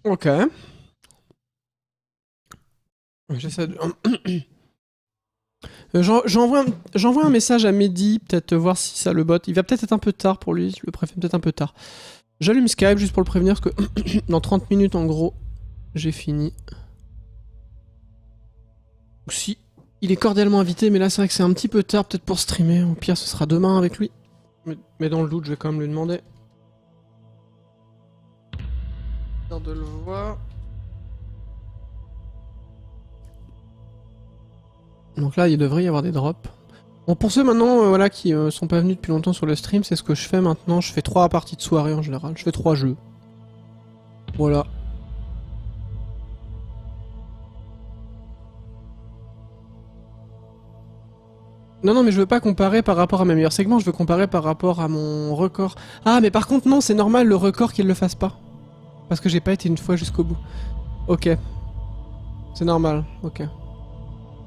Ok. J'essaie de... J'envoie un message à Mehdi, peut-être voir si ça le bot. Il va peut-être être un peu tard pour lui, je le préfère peut-être un peu tard. J'allume Skype juste pour le prévenir, parce que dans 30 minutes en gros, j'ai fini. Si, il est cordialement invité, mais là c'est vrai que c'est un petit peu tard peut-être pour streamer. Au pire ce sera demain avec lui. Mais dans le doute, je vais quand même lui demander. De le voir. Donc là, il devrait y avoir des drops. Bon, pour ceux maintenant voilà, qui sont pas venus depuis longtemps sur le stream, c'est ce que je fais maintenant. Je fais 3 parties de soirée en général. Je fais 3 jeux. Voilà. Non, mais je veux pas comparer par rapport à mes meilleurs segments, je veux comparer par rapport à mon record. Ah, mais par contre, non, c'est normal le record qu'il le fasse pas. Parce que j'ai pas été une fois jusqu'au bout. Ok. C'est normal, ok.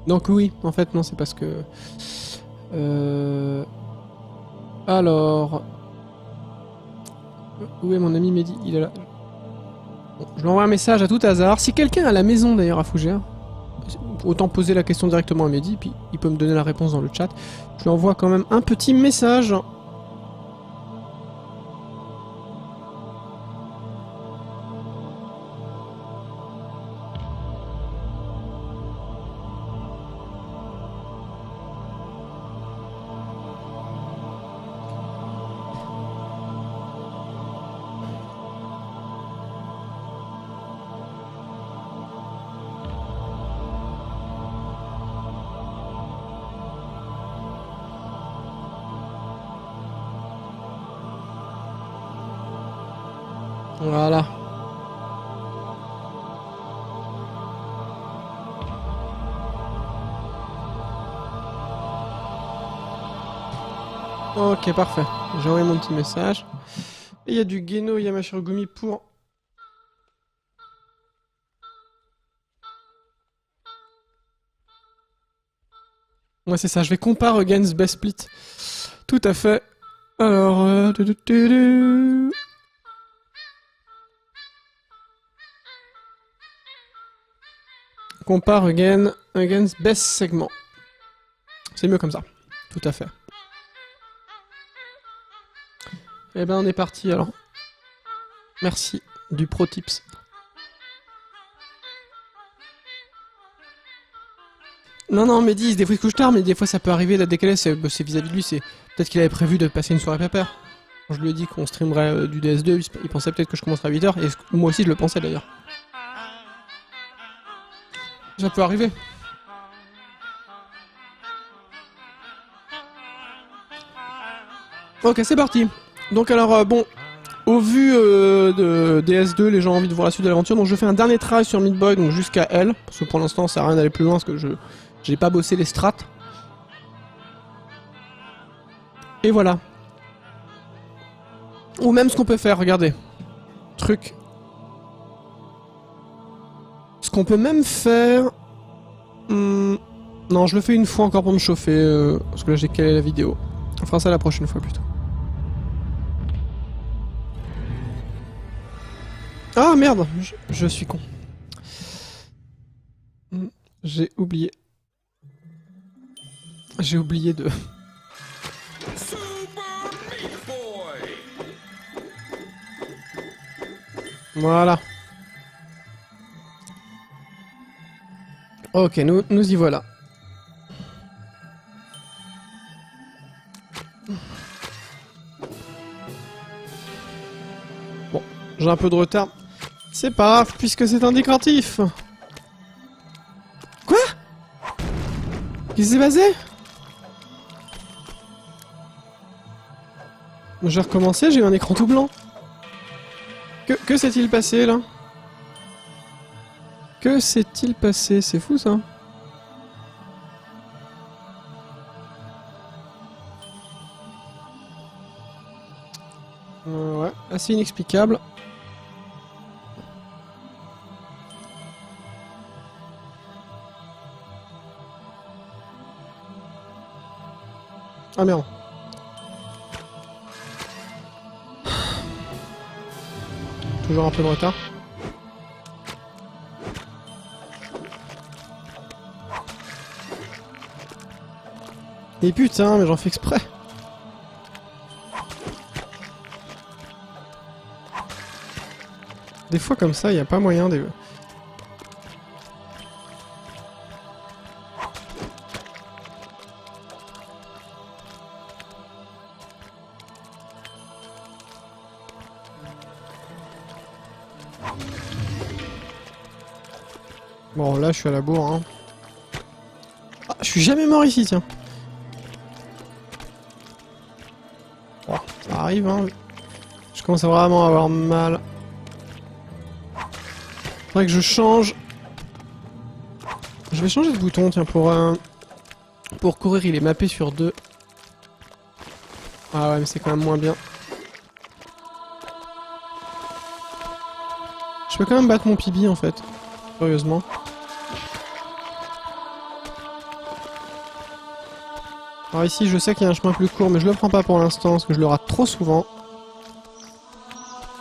Donc oui, en fait, non, c'est parce que... Alors... Où est mon ami Mehdi? Il est là. Bon, je lui envoie un message à tout hasard. Si quelqu'un est à la maison, d'ailleurs, à Fougère, autant poser la question directement à Mehdi, puis il peut me donner la réponse dans le chat. Je lui envoie quand même un petit message. Voilà. Ok, parfait. J'ai envoyé mon petit message. Et il y a du Geno Yamashirogumi pour... Ouais, c'est ça. Je vais compare against best split. Tout à fait. Alors... Compare against best segment. C'est mieux comme ça. Tout à fait. Eh ben on est parti alors. Merci du pro tips. Non, Mehdi, des fois il couche tard, mais des fois ça peut arriver, la décalée, c'est vis-à-vis de lui, c'est... Peut-être qu'il avait prévu de passer une soirée pépère. Quand je lui ai dit qu'on streamerait du DS2, il pensait peut-être que je commencerais à 8h, et moi aussi je le pensais d'ailleurs. Ça peut arriver. Ok, c'est parti. Donc alors, bon, au vu de DS2, les gens ont envie de voir la suite de l'aventure, donc je fais un dernier try sur Meat Boy, donc jusqu'à L, parce que pour l'instant ça sert à rien d'aller plus loin, parce que j'ai pas bossé les strats. Et voilà. Ou même ce qu'on peut faire, regardez. Truc. Ce qu'on peut même faire... Non, je le fais une fois encore pour me chauffer, parce que là j'ai calé la vidéo. On fera ça la prochaine fois plutôt. Ah merde, je suis con. J'ai oublié. J'ai oublié de... Voilà. Ok, nous y voilà. Bon, j'ai un peu de retard. C'est pas grave, puisque c'est indicatif. Quoi? Qu'est-ce qui s'est passé? J'ai recommencé, j'ai eu un écran tout blanc. Que s'est-il passé là? Que s'est-il passé? C'est fou ça. Ouais, assez inexplicable. Ah merde. Toujours un peu de retard. Et putain, mais j'en fais exprès. Des fois comme ça, il n'y a pas moyen de... Bon, là, je suis à la bourre, hein. Ah, je suis jamais mort ici, tiens. Oh, ça arrive, hein. Je commence à vraiment avoir mal. Faudrait que je change. Je vais changer de bouton, tiens, pour courir, il est mappé sur 2. Ah ouais, mais c'est quand même moins bien. Je peux quand même battre mon pibi, en fait. Curieusement. Alors ici, je sais qu'il y a un chemin plus court, mais je le prends pas pour l'instant, parce que je le rate trop souvent.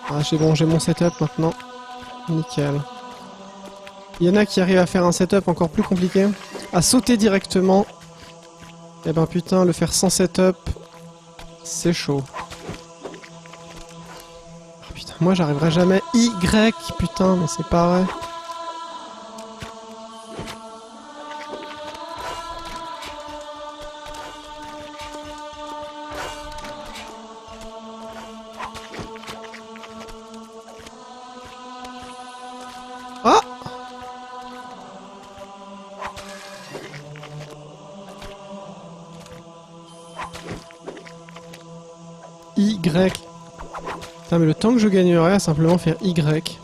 Ah, c'est bon, j'ai mon setup maintenant. Nickel. Il y en a qui arrivent à faire un setup encore plus compliqué. À sauter directement. Et ben putain, le faire sans setup, c'est chaud. Oh, putain, moi j'arriverai jamais. Y, putain, mais c'est pas vrai. Ah! Y. Putain, mais le temps que je gagnerais à simplement faire Y.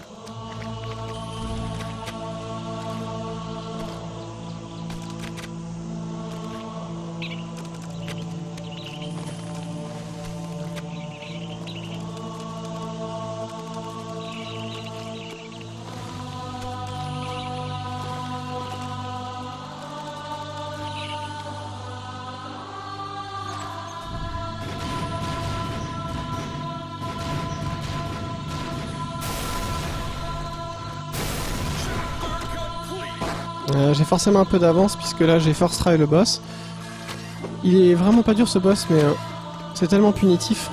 J'ai forcément un peu d'avance puisque là j'ai first try le boss. Il est vraiment pas dur ce boss, mais c'est tellement punitif.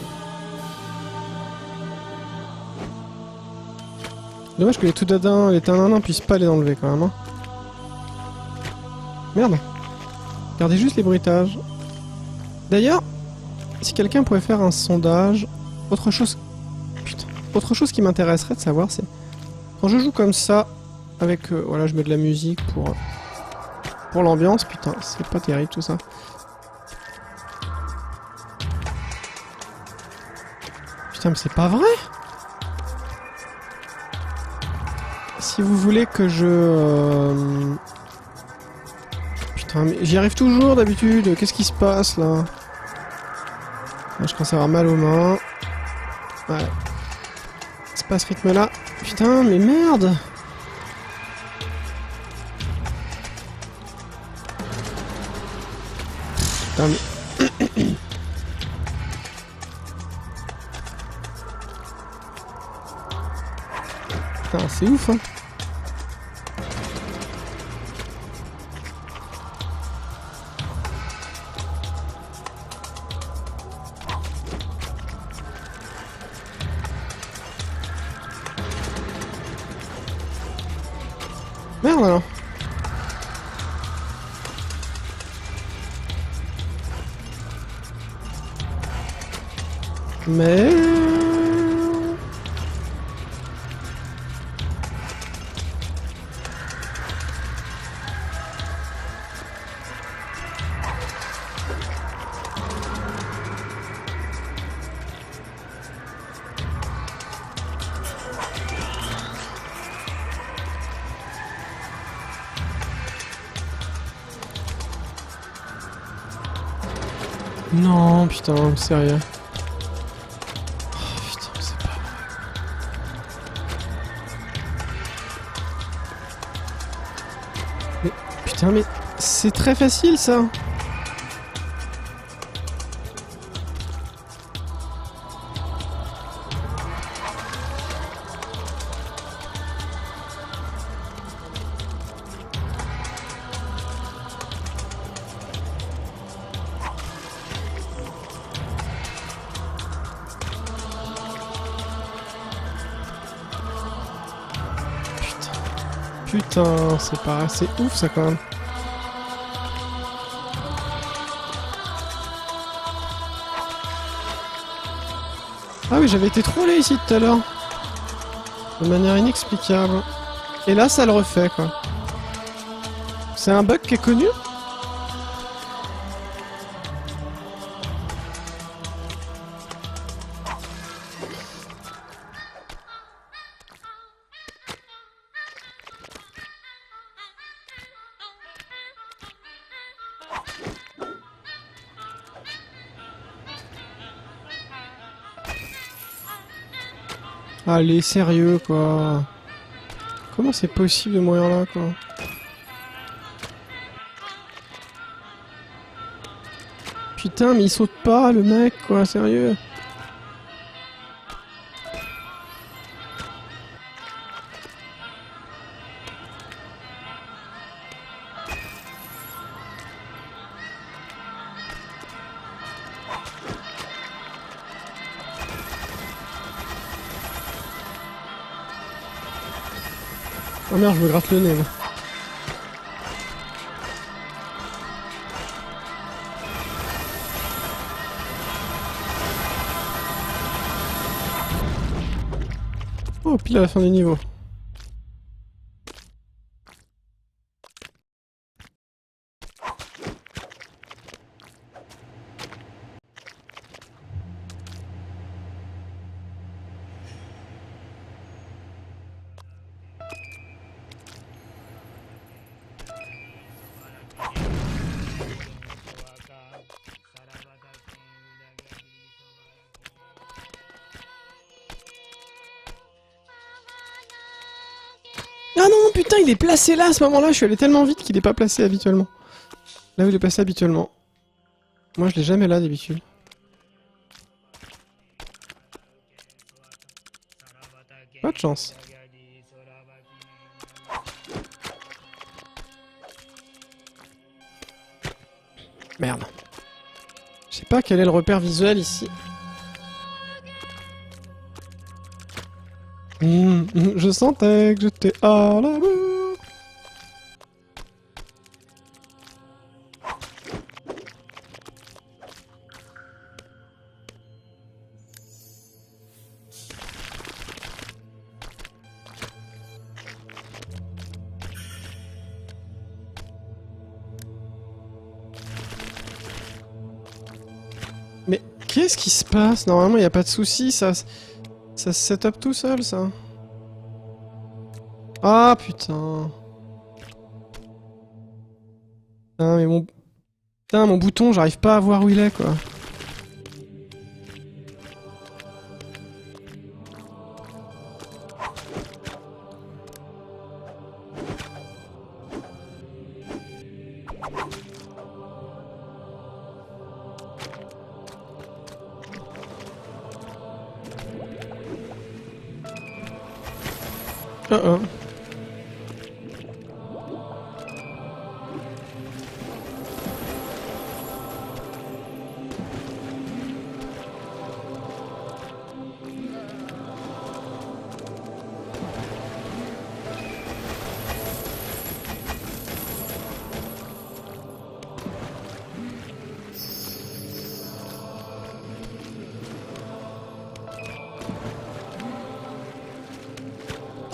Dommage que les Toudadins, les Tananins puissent pas les enlever quand même. Hein. Merde. Regardez juste les bruitages. D'ailleurs, si quelqu'un pouvait faire un sondage, autre chose qui m'intéresserait de savoir, c'est quand je joue comme ça. Avec, voilà, je mets de la musique pour l'ambiance. Putain, c'est pas terrible tout ça. Putain, mais c'est pas vrai. Si vous voulez que je... Putain, mais j'y arrive toujours d'habitude. Qu'est-ce qui se passe là? Je commence à avoir mal aux mains. Ouais. C'est pas ce rythme là. Putain, mais merde. Putain, mais... Putain, c'est ouf, hein. Merde alors. Mais... Non, putain, sérieux. Oh, putain, c'est pas vrai. Mais, putain, mais c'est très facile, ça. Putain, c'est pas assez ouf ça quand même. Ah oui, j'avais été trollé ici tout à l'heure. De manière inexplicable. Et là, ça le refait quoi. C'est un bug qui est connu? Allez, sérieux quoi. Comment c'est possible de mourir là quoi? Putain, mais il saute pas le mec quoi, sérieux. Oh merde, je me gratte le nez là. Oh, pile à la fin du niveau. Ah non, putain, il est placé là à ce moment-là. Je suis allé tellement vite qu'il est pas placé habituellement. Là où il est placé habituellement. Moi, je l'ai jamais là d'habitude. Pas de chance. Merde. Je sais pas quel est le repère visuel ici. Je sentais que j'étais à la bourre. Mais qu'est-ce qui se passe? Normalement, il n'y a pas de souci, ça se set up tout seul, ça. Ah, putain. Putain, mais mon... Putain, mon bouton, j'arrive pas à voir où il est, quoi. Oh.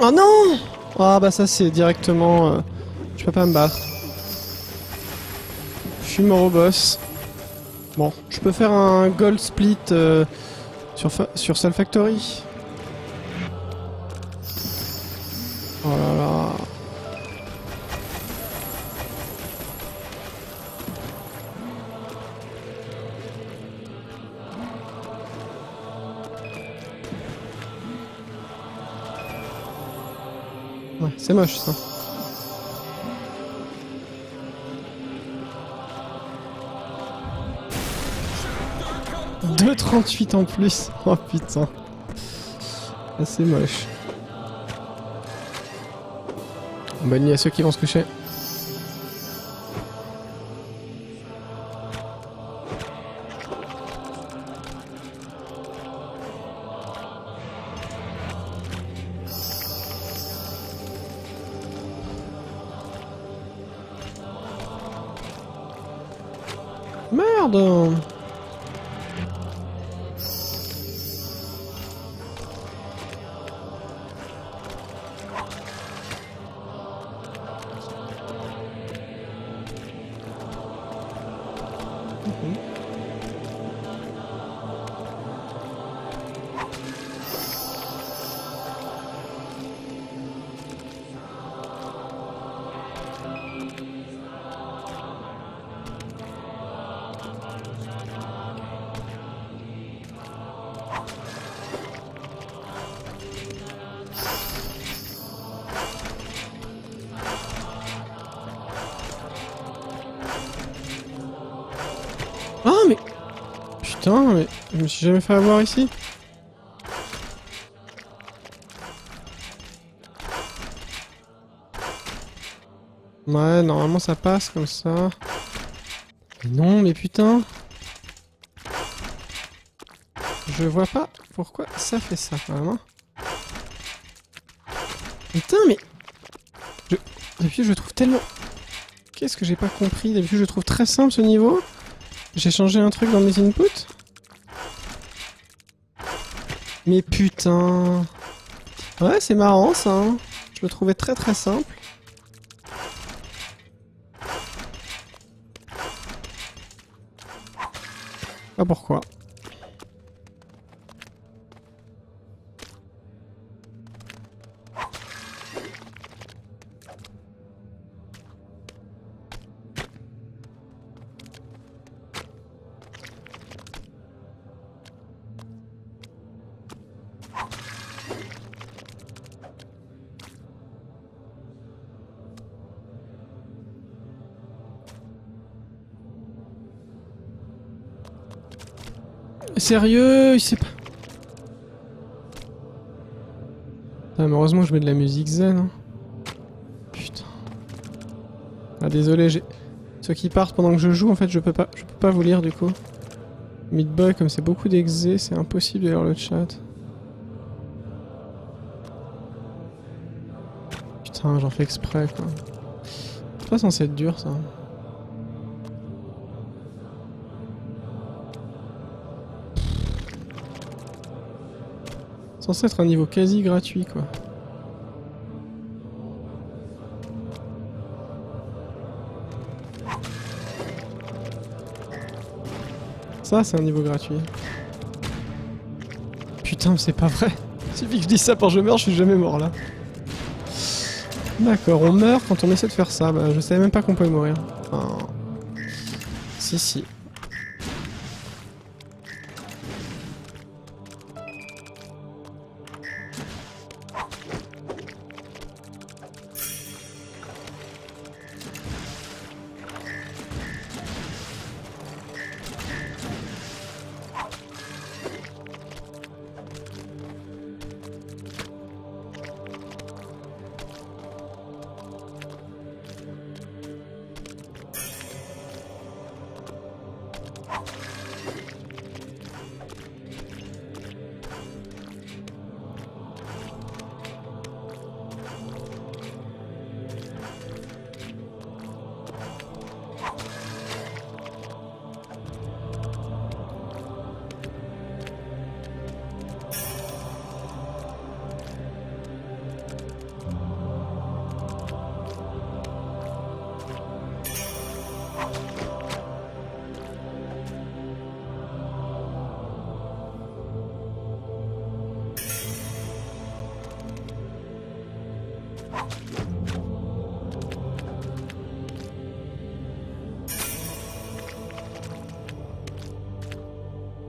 Oh non! Ah bah ça c'est directement... je peux pas me battre. Je suis mort au boss. Bon, je peux faire un gold split sur Soul Factory. Oh là là. Ouais, c'est moche ça. 2,38 en plus. Oh putain. Ah, c'est moche. Bonne nuit à ceux qui vont se coucher. Merde! Ah mais... Putain, mais je me suis jamais fait avoir ici. Ouais, normalement ça passe comme ça. Mais non, mais putain. Je vois pas pourquoi ça fait ça, vraiment. Putain, mais... D'habitude, je le trouve tellement... Qu'est-ce que j'ai pas compris? D'habitude, je le trouve très simple, ce niveau. J'ai changé un truc dans mes inputs. Mais putain... Ouais, c'est marrant, ça, hein. Je le trouvais très très simple. Ah, pourquoi? Sérieux, il sait pas. Ah, mais heureusement que je mets de la musique zen. Hein. Putain. Ah désolé, j'ai... Ceux qui partent pendant que je joue, en fait, je peux pas vous lire du coup. Midboy, comme c'est beaucoup d'exé, c'est impossible de lire le chat. Putain, j'en fais exprès quoi. C'est pas censé être dur ça. C'est censé être un niveau quasi gratuit quoi. Ça, c'est un niveau gratuit. Putain, mais c'est pas vrai. Il suffit que je dise ça pour que je meurs, je suis jamais mort là. D'accord, on meurt quand on essaie de faire ça. Bah, je savais même pas qu'on pouvait mourir. Enfin... Si, si.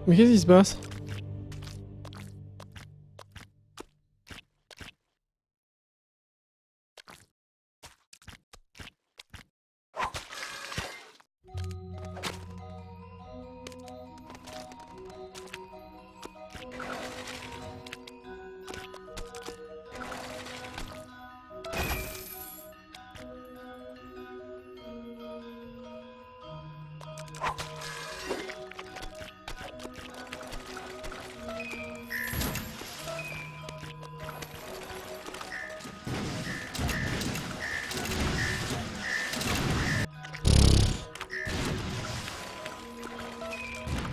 Mais qu'est-ce qui se passe?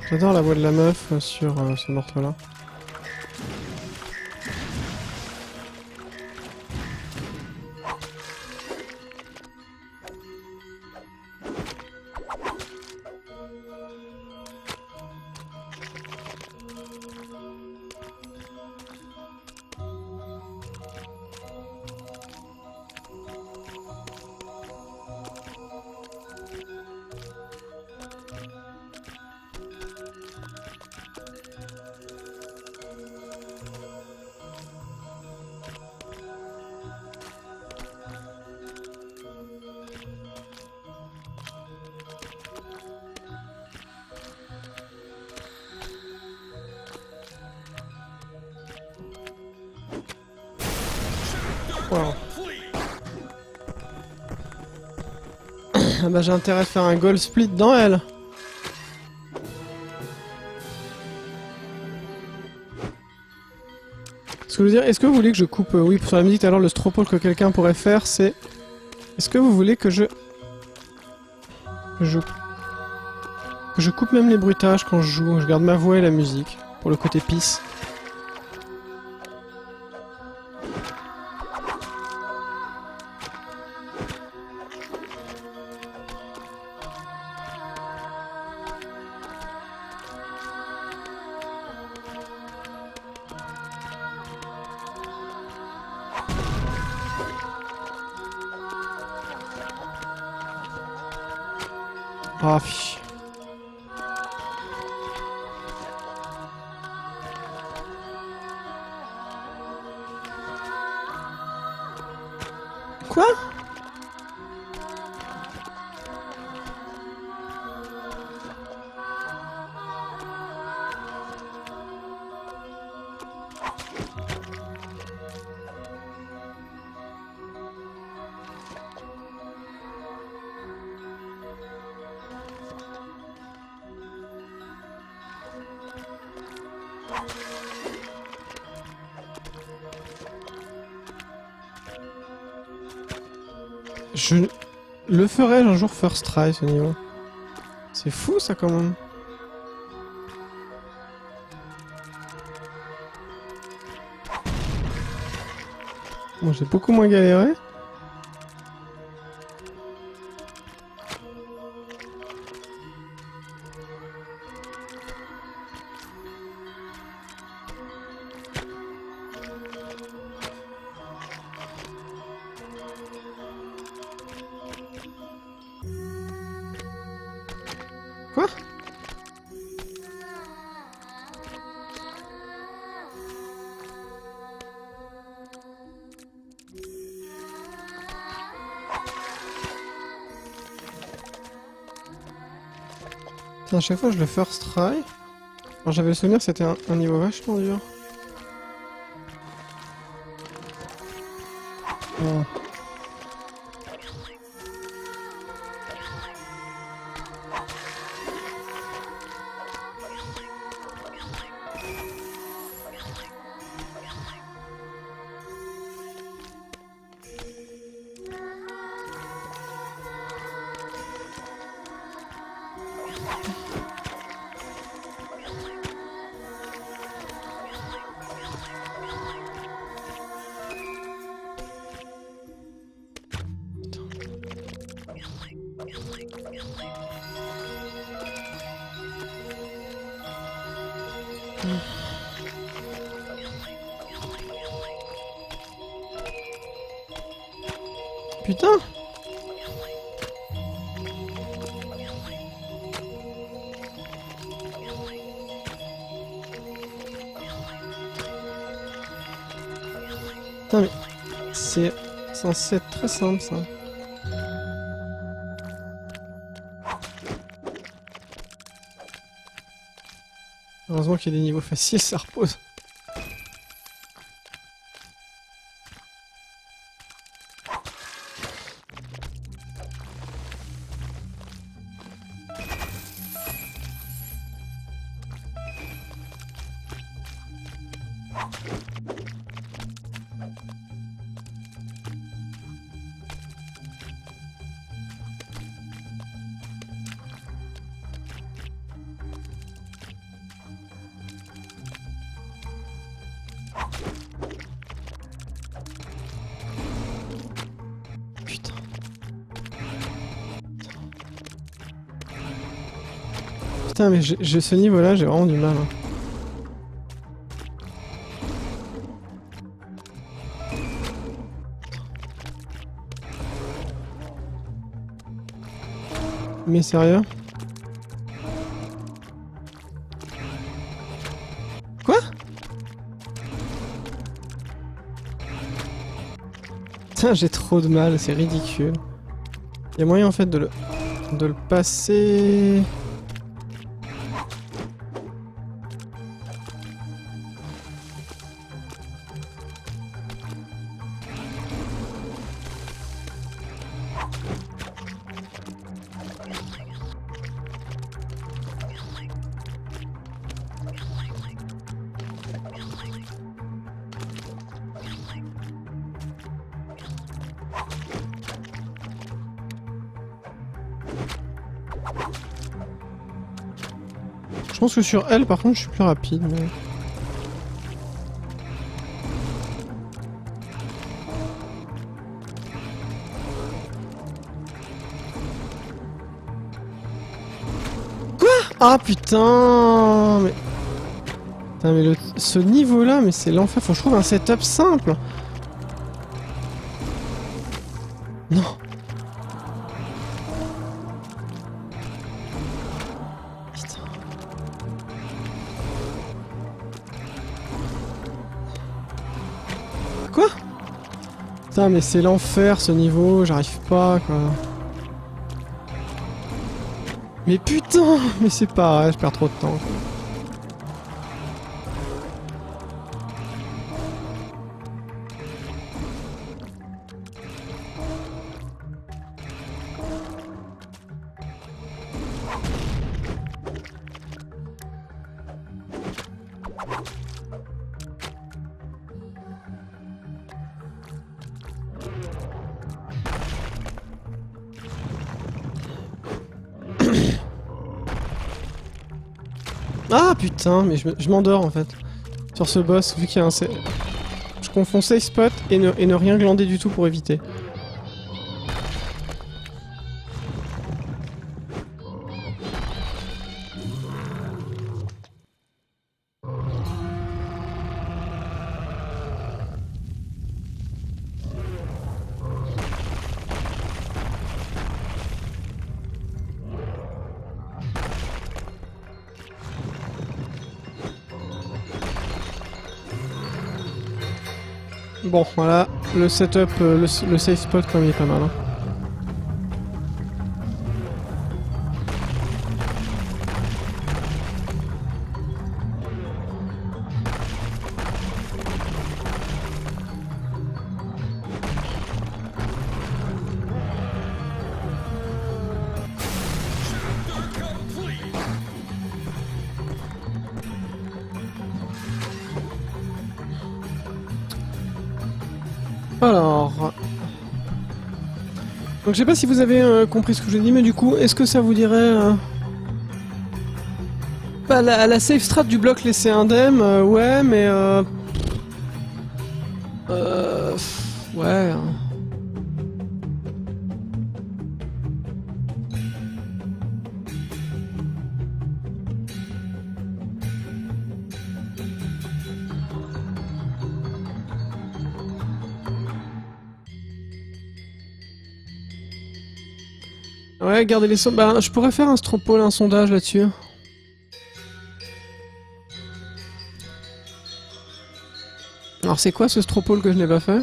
J'adore la voix de la meuf sur ce morceau-là. Wow. Ah bah j'ai intérêt à faire un goal split dans elle. Est-ce que vous voulez que je coupe... oui, sur la musique, alors le stropole que quelqu'un pourrait faire, c'est... Est-ce que vous voulez que je coupe même les bruitages quand je joue. Je garde ma voix et la musique, pour le côté pisse. Ah, fiche. Quoi? Je le ferai un jour first try ce niveau. C'est fou ça quand même. Bon, j'ai beaucoup moins galéré. Quoi? Putain, à chaque fois je le first try. Alors j'avais le souvenir que c'était un niveau vachement dur. Oh. Putain! Putain mais... C'est censé être très simple ça. Heureusement qu'il y a des niveaux faciles, ça repose. Putain, mais j'ai ce niveau-là, j'ai vraiment du mal. Hein. Mais sérieux? Quoi? Putain, j'ai trop de mal, c'est ridicule. Il y a moyen en fait de le passer... Je pense que sur elle, par contre, je suis plus rapide. Mais... Quoi? Ah putain! Mais... Putain, mais ce niveau-là, mais c'est l'enfer. Faut que je trouve un setup simple. Non. Quoi? Putain, mais c'est l'enfer ce niveau, j'arrive pas quoi. Mais putain, mais c'est pas, je perds trop de temps quoi. Ah putain, mais je m'endors en fait. Sur ce boss, vu qu'il y a un... Je confonds safe spot et ne rien glander du tout pour éviter. Bon, voilà, le setup, le safe spot quand même est pas mal. Hein. Alors... Donc je sais pas si vous avez compris ce que j'ai dit, mais du coup, est-ce que ça vous dirait... Bah, la safe strat du bloc laissé indemne, ouais, mais... ouais... Ouais, garder les sauts. Bah, je pourrais faire un stropole, un sondage là-dessus. Alors, c'est quoi ce stropole que je n'ai pas fait?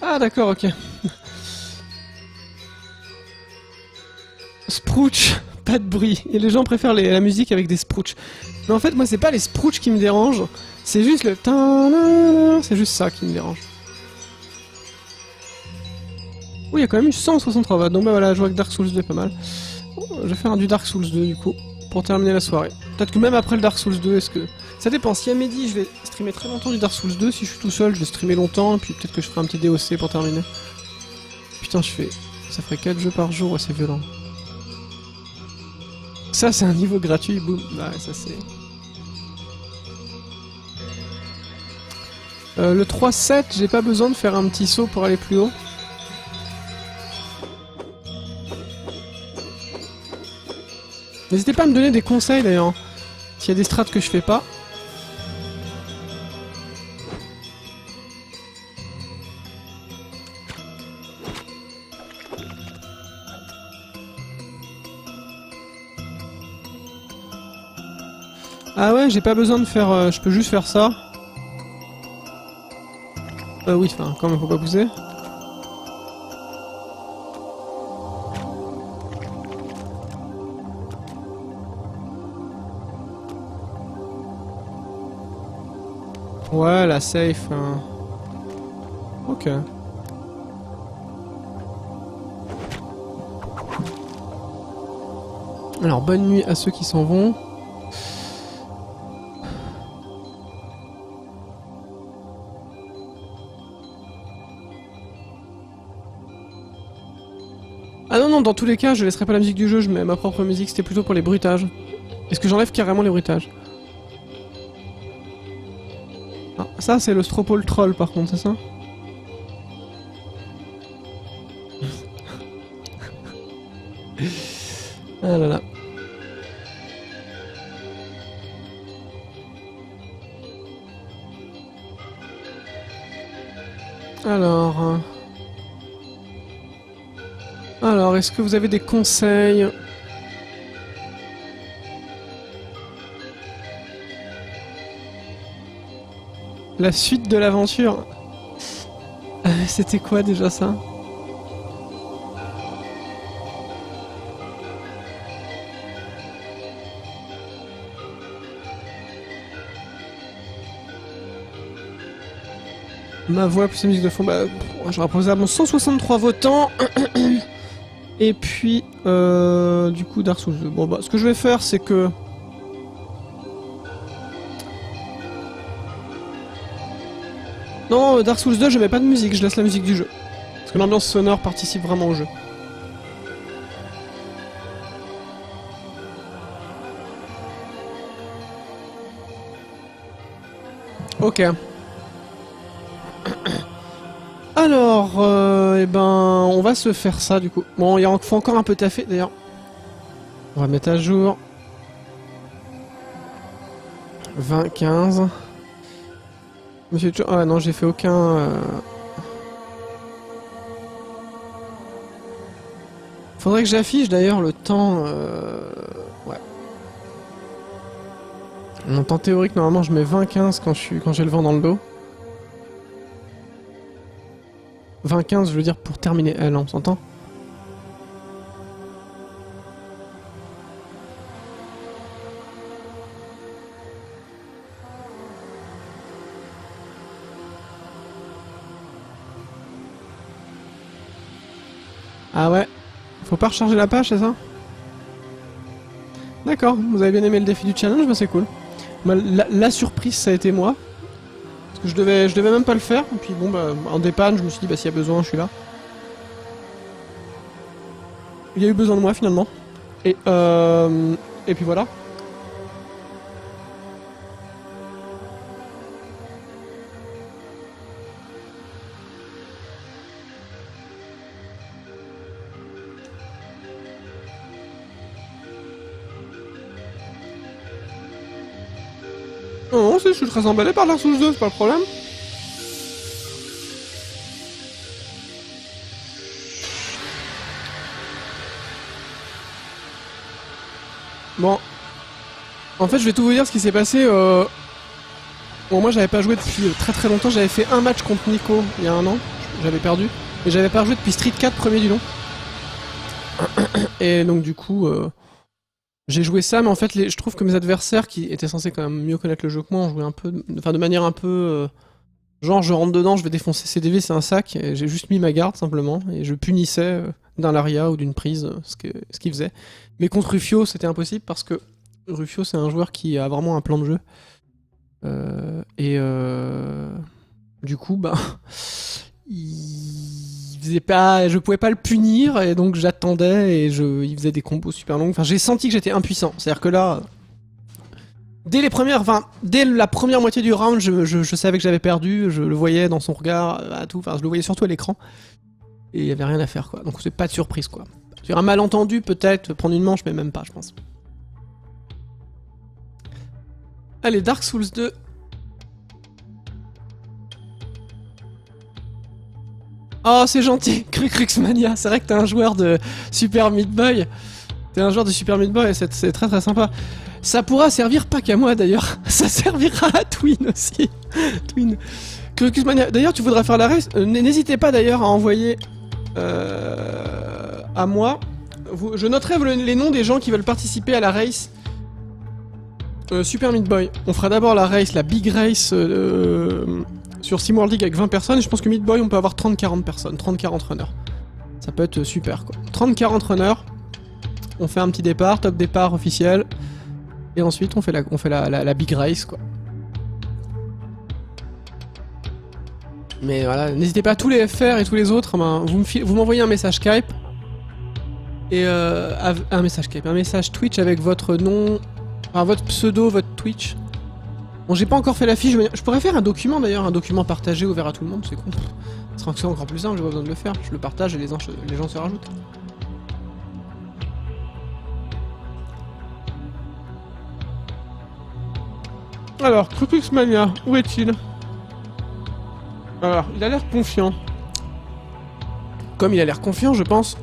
Ah, d'accord, ok. Sprouch, pas de bruit. Et les gens préfèrent la musique avec des sprouch. Mais en fait, moi, c'est pas les sprouch qui me dérangent. C'est juste le... C'est juste ça qui me dérange. Oui, il y a quand même eu 163 watts, donc bah voilà, je vois que Dark Souls 2 est pas mal. Je vais faire du Dark Souls 2 du coup, pour terminer la soirée. Peut-être que même après le Dark Souls 2, est-ce que... Ça dépend, si à midi je vais streamer très longtemps du Dark Souls 2, si je suis tout seul, je vais streamer longtemps, et puis peut-être que je ferai un petit DOC pour terminer. Putain, je fais... Ça ferait 4 jeux par jour, ouais, c'est violent. Ça, c'est un niveau gratuit, boum. Ouais, ça c'est... Le 3-7, j'ai pas besoin de faire un petit saut pour aller plus haut. N'hésitez pas à me donner des conseils d'ailleurs. S'il y a des strats que je fais pas. Ah ouais, j'ai pas besoin de faire... je peux juste faire ça. Oui, enfin, quand même, faut pas pousser. Ouais, la safe. Ok. Alors, bonne nuit à ceux qui s'en vont. Ah non, non, dans tous les cas, je laisserai pas la musique du jeu, je mets ma propre musique, c'était plutôt pour les bruitages. Est-ce que j'enlève carrément les bruitages? Ah, ça, c'est le Stropole Troll, par contre, c'est ça? Ah là là. Alors... Alors, est-ce que vous avez des conseils? La suite de l'aventure. C'était quoi déjà ça? Ma voix plus la musique de fond, bah, je reposais à mon 163 votants. Et puis, du coup, Dark Souls 2. Bon, bah, ce que je vais faire, c'est que... Non, Dark Souls 2, je mets pas de musique, je laisse la musique du jeu. Parce que l'ambiance sonore participe vraiment au jeu. Ok. Alors, eh ben, on va se faire ça du coup. Bon, il faut encore un peu taffer d'ailleurs. On va mettre à jour. 20, 15. Monsieur... Ah non, j'ai fait aucun... Faudrait que j'affiche d'ailleurs le temps... Ouais. Mon temps théorique, normalement, je mets 20, 15 quand j'ai le vent dans le dos. 20-15, je veux dire pour terminer. Ah non, on s'entend? Ah ouais. Faut pas recharger la page, c'est ça? D'accord, vous avez bien aimé le défi du challenge, bah c'est cool. Bah, la surprise, ça a été moi. Parce que je devais même pas le faire, et puis bon, bah, en dépanne, je me suis dit, bah s'il y a besoin, je suis là. Il y a eu besoin de moi, finalement. Et puis voilà. Non, je suis très emballé par Dark Souls 2, c'est pas le problème. Bon. En fait, je vais tout vous dire ce qui s'est passé. Bon, moi, j'avais pas joué depuis très très longtemps. J'avais fait un match contre Nico il y a un an. J'avais perdu. Et j'avais pas joué depuis Street 4 premier du nom. Et donc, du coup... J'ai joué ça, mais en fait, je trouve que mes adversaires, qui étaient censés quand même mieux connaître le jeu que moi, ont joué un peu... Enfin, de manière un peu... genre, je rentre dedans, je vais défoncer CDV, c'est un sac, et j'ai juste mis ma garde, simplement, et je punissais d'un Laria ou d'une prise, ce qu'il faisait. Mais contre Rufio, c'était impossible, parce que Rufio, c'est un joueur qui a vraiment un plan de jeu. Du coup, bah... il faisait pas, je pouvais pas le punir et donc j'attendais et il faisait des combos super longs. Enfin, j'ai senti que j'étais impuissant. C'est-à-dire que là, dès la première moitié du round, je savais que j'avais perdu. Je le voyais dans son regard, à tout. Enfin, je le voyais surtout à l'écran et il y avait rien à faire quoi. Donc c'est pas de surprise quoi. Sur un malentendu peut-être prendre une manche, mais même pas, je pense. Allez, Dark Souls 2. Oh, c'est gentil, Cruxmania. C'est vrai que t'es un joueur de Super Meat Boy. T'es un joueur de Super Meat Boy et c'est très très sympa. Ça pourra servir pas qu'à moi d'ailleurs. Ça servira à Twin aussi. Twin. Cruxmania. D'ailleurs, tu voudras faire la race. N'hésitez pas d'ailleurs à envoyer à moi. Je noterai les noms des gens qui veulent participer à la race. Super Meat Boy. On fera d'abord la race, la big race sur SimWorld League avec 20 personnes. Et je pense que Meat Boy, on peut avoir 30-40 personnes, 30-40 runners. Ça peut être super quoi. 30-40 runners. On fait un petit départ, top départ officiel. Et ensuite on fait la big race quoi. Mais voilà, n'hésitez pas à tous les FR et tous les autres, ben, vous m'envoyez un message Skype. Et un message Skype, un message Twitch avec votre nom, enfin votre pseudo, votre Twitch. Bon, j'ai pas encore fait la fiche, je pourrais faire un document d'ailleurs, un document partagé ouvert à tout le monde, c'est con. Ce sera encore plus simple, j'ai pas besoin de le faire, je le partage et les gens se rajoutent. Alors, Cruxmania, où est-il? Alors, il a l'air confiant. Comme il a l'air confiant, je pense.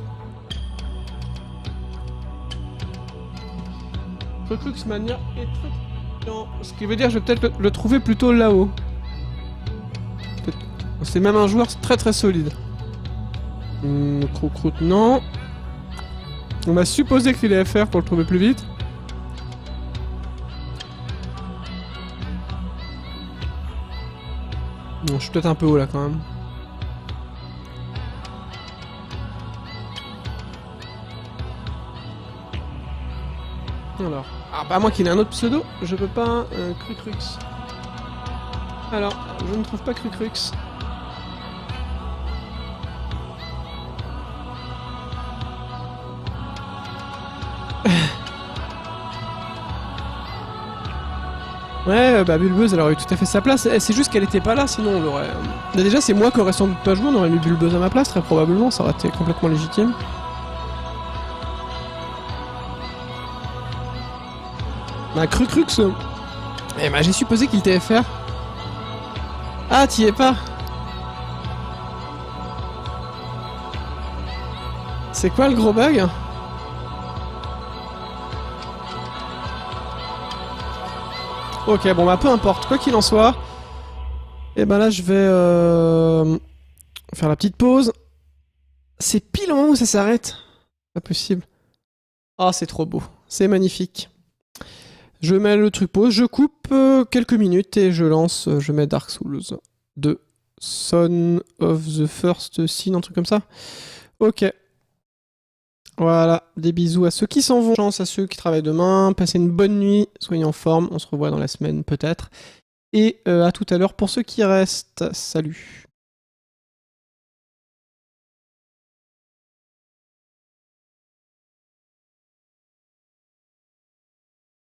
Cruxmania est très confiant. Ce qui veut dire que je vais peut-être le trouver plutôt là-haut. C'est même un joueur très très solide. Croûte, non. On va supposer qu'il est FR pour le trouver plus vite. Bon, je suis peut-être un peu haut là quand même. Alors, ah bah à moins qu'il ait un autre pseudo, je peux pas Crucrux. Alors, je ne trouve pas Crucrux. Ouais, bah Bulbeuse, elle aurait eu tout à fait sa place. C'est juste qu'elle était pas là, sinon on l'aurait... Déjà, c'est moi qui aurais sans doute pas joué, on aurait mis Bulbeuse à ma place, très probablement, ça aurait été complètement légitime. Bah, Crucrux... Eh bah, j'ai supposé qu'il était FR. Ah, t'y es pas? C'est quoi le gros bug? Ok, bon bah peu importe, quoi qu'il en soit. Et ben là je vais faire la petite pause. C'est pile au moment où ça s'arrête. Pas possible. Ah, c'est trop beau, c'est magnifique. Je mets le truc pause, je coupe quelques minutes et je lance, je mets Dark Souls 2. Son of the First Sin, un truc comme ça. Ok. Voilà, des bisous à ceux qui s'en vont, chance à ceux qui travaillent demain, passez une bonne nuit, soyez en forme, on se revoit dans la semaine peut-être. Et à tout à l'heure pour ceux qui restent, salut.